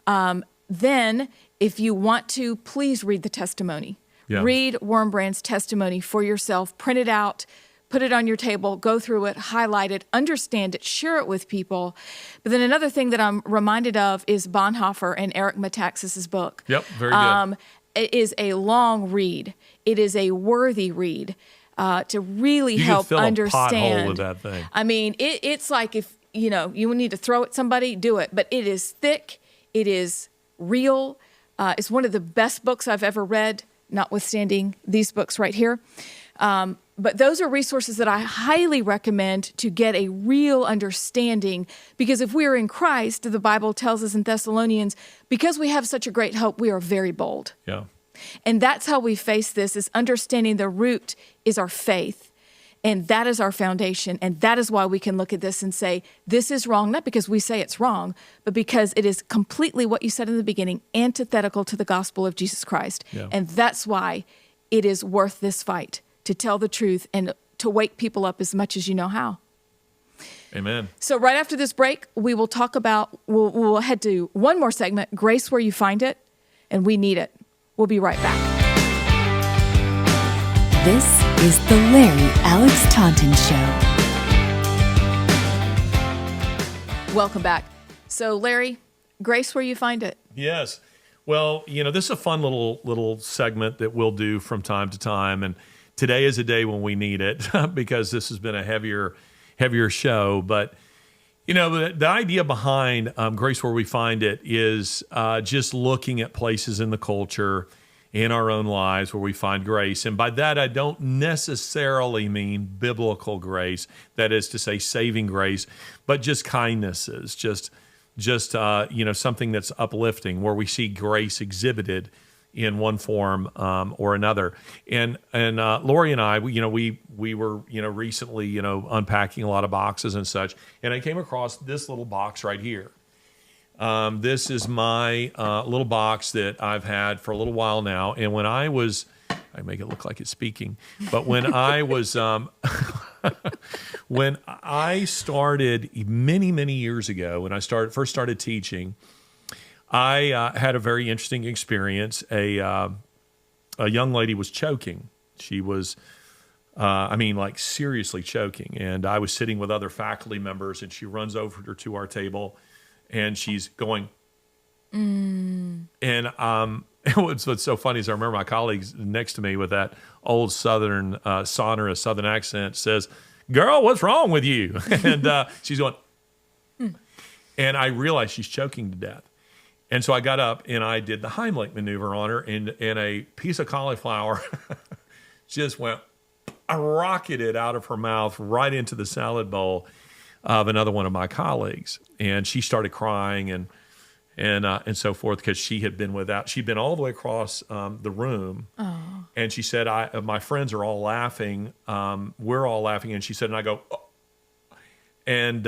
Then, if you want to, please read the testimony. Yeah. Read Wurmbrand's testimony for yourself. Print it out. Put it on your table, go through it, highlight it, understand it, share it with people. But then another thing that I'm reminded of is Bonhoeffer and Eric Metaxas's book. Yep, very good. It is a long read. It is a worthy read to really you help fill understand. A pothole with that thing. I mean, it's like if you need to throw at somebody, do it. But it is thick. It is real. It's one of the best books I've ever read, notwithstanding these books right here. But those are resources that I highly recommend to get a real understanding, because if we are in Christ, the Bible tells us in Thessalonians, because we have such a great hope, we are very bold. Yeah. And that's how we face this, is understanding the root is our faith. And that is our foundation. And that is why we can look at this and say, this is wrong, not because we say it's wrong, but because it is completely what you said in the beginning, antithetical to the gospel of Jesus Christ. Yeah. And that's why it is worth this fight, to tell the truth and to wake people up as much as you know how. Amen. So right after this break, we will talk about, we'll head to one more segment, Grace Where You Find It, and we need it. We'll be right back. This is the Larry Alex Taunton Show. Welcome back. So Larry, Grace Where You Find It. Yes. Well, this is a fun little segment that we'll do from time to time, and today is a day when we need it because this has been a heavier show. But, the idea behind Grace Where We Find It is just looking at places in the culture, in our own lives where we find grace. And by that, I don't necessarily mean biblical grace, that is to say saving grace, but just kindnesses, just something that's uplifting, where we see grace exhibited in one form or another. And Lori and I, we were recently unpacking a lot of boxes and such, and I came across this little box right here. This is my little box that I've had for a little while now. And when I make it look like it's speaking, but when I was when I started many years ago, when I first started teaching, I had a very interesting experience. A young lady was choking. She was, seriously choking. And I was sitting with other faculty members, and she runs over to our table, and she's going. And what's so funny is I remember my colleagues next to me with that old Southern, sonorous Southern accent says, "Girl, what's wrong with you?" And she's going. And I realized she's choking to death. And so I got up and I did the Heimlich maneuver on her, and a piece of cauliflower just went rocketed out of her mouth right into the salad bowl of another one of my colleagues. And she started crying and so forth, because she'd been all the way across the room. Oh. And she said, my friends are all laughing. We're all laughing. And she said, and I go, oh. And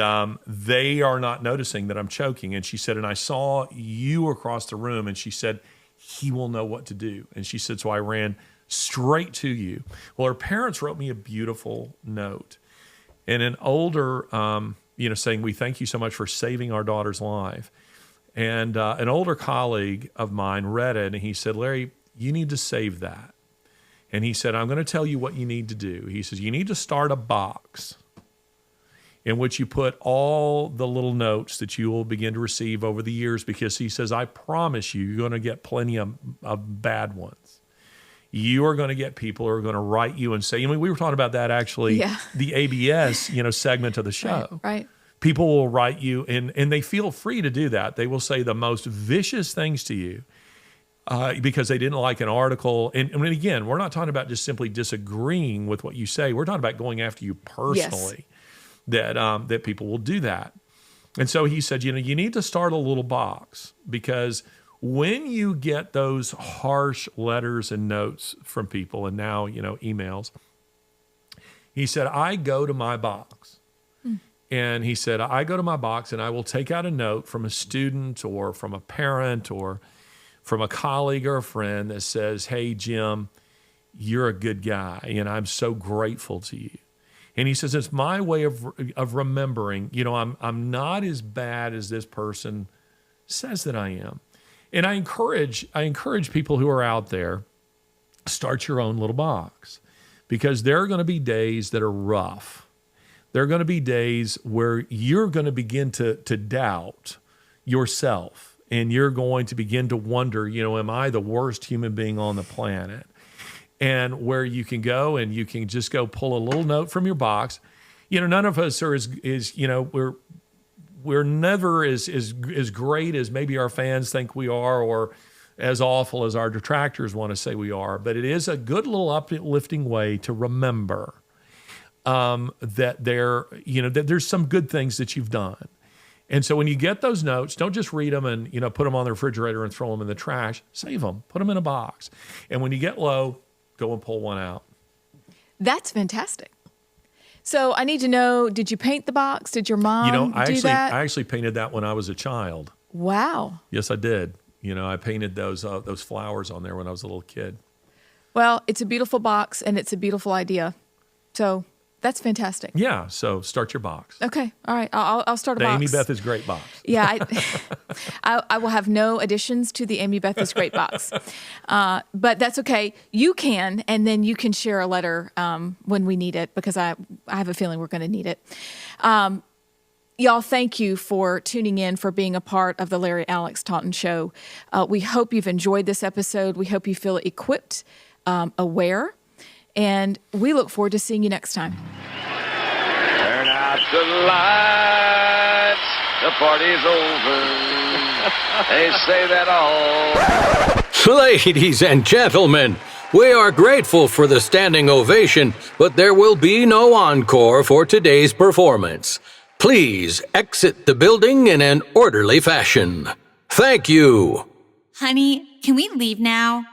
they are not noticing that I'm choking. And she said, and I saw you across the room. And she said, he will know what to do. And she said, so I ran straight to you. Well, her parents wrote me a beautiful note. And an older, saying, we thank you so much for saving our daughter's life. And an older colleague of mine read it, and he said, Larry, you need to save that. And he said, I'm going to tell you what you need to do. He says, you need to start a box in which you put all the little notes that you will begin to receive over the years, because he says, I promise you, you're going to get plenty of bad ones. You are going to get people who are going to write you and say, we were talking about that actually, the ABS, segment of the show. Right. People will write you, and they feel free to do that. They will say the most vicious things to you because they didn't like an article. And again, we're not talking about just simply disagreeing with what you say. We're talking about going after you personally. Yes. That people will do that. And so he said, you need to start a little box, because when you get those harsh letters and notes from people, and now, emails, he said, I go to my box. And he said, I go to my box and I will take out a note from a student or from a parent or from a colleague or a friend that says, hey, Jim, you're a good guy, and I'm so grateful to you. And he says, it's my way of remembering, I'm not as bad as this person says that I am. And I encourage people who are out there, start your own little box, because there are going to be days that are rough. There are going to be days where you're going to begin to doubt yourself, and you're going to begin to wonder, am I the worst human being on the planet? And where you can go and you can just go pull a little note from your box. None of us are we're never as great as maybe our fans think we are, or as awful as our detractors want to say we are. But it is a good little uplifting way to remember that there's some good things that you've done. And so when you get those notes, don't just read them and put them on the refrigerator and throw them in the trash. Save them, put them in a box. And when you get low, go and pull one out. That's fantastic. So I need to know, did you paint the box? Did your mom do that? I actually painted that when I was a child. Wow. Yes, I did. I painted those flowers on there when I was a little kid. Well, it's a beautiful box and it's a beautiful idea. So that's fantastic. Yeah. So start your box. Okay. All right. I'll start a box. The Amie Beth is Great box. Yeah. I will have no additions to the Amie Beth is Great box. But that's okay. You can, and then you can share a letter when we need it, because I have a feeling we're going to need it. Y'all, thank you for tuning in, for being a part of the Larry Alex Taunton Show. We hope you've enjoyed this episode. We hope you feel equipped, aware, and we look forward to seeing you next time. Turn out the lights, the party's over. They say that all. Ladies and gentlemen, we are grateful for the standing ovation, but there will be no encore for today's performance. Please exit the building in an orderly fashion. Thank you. Honey, can we leave now?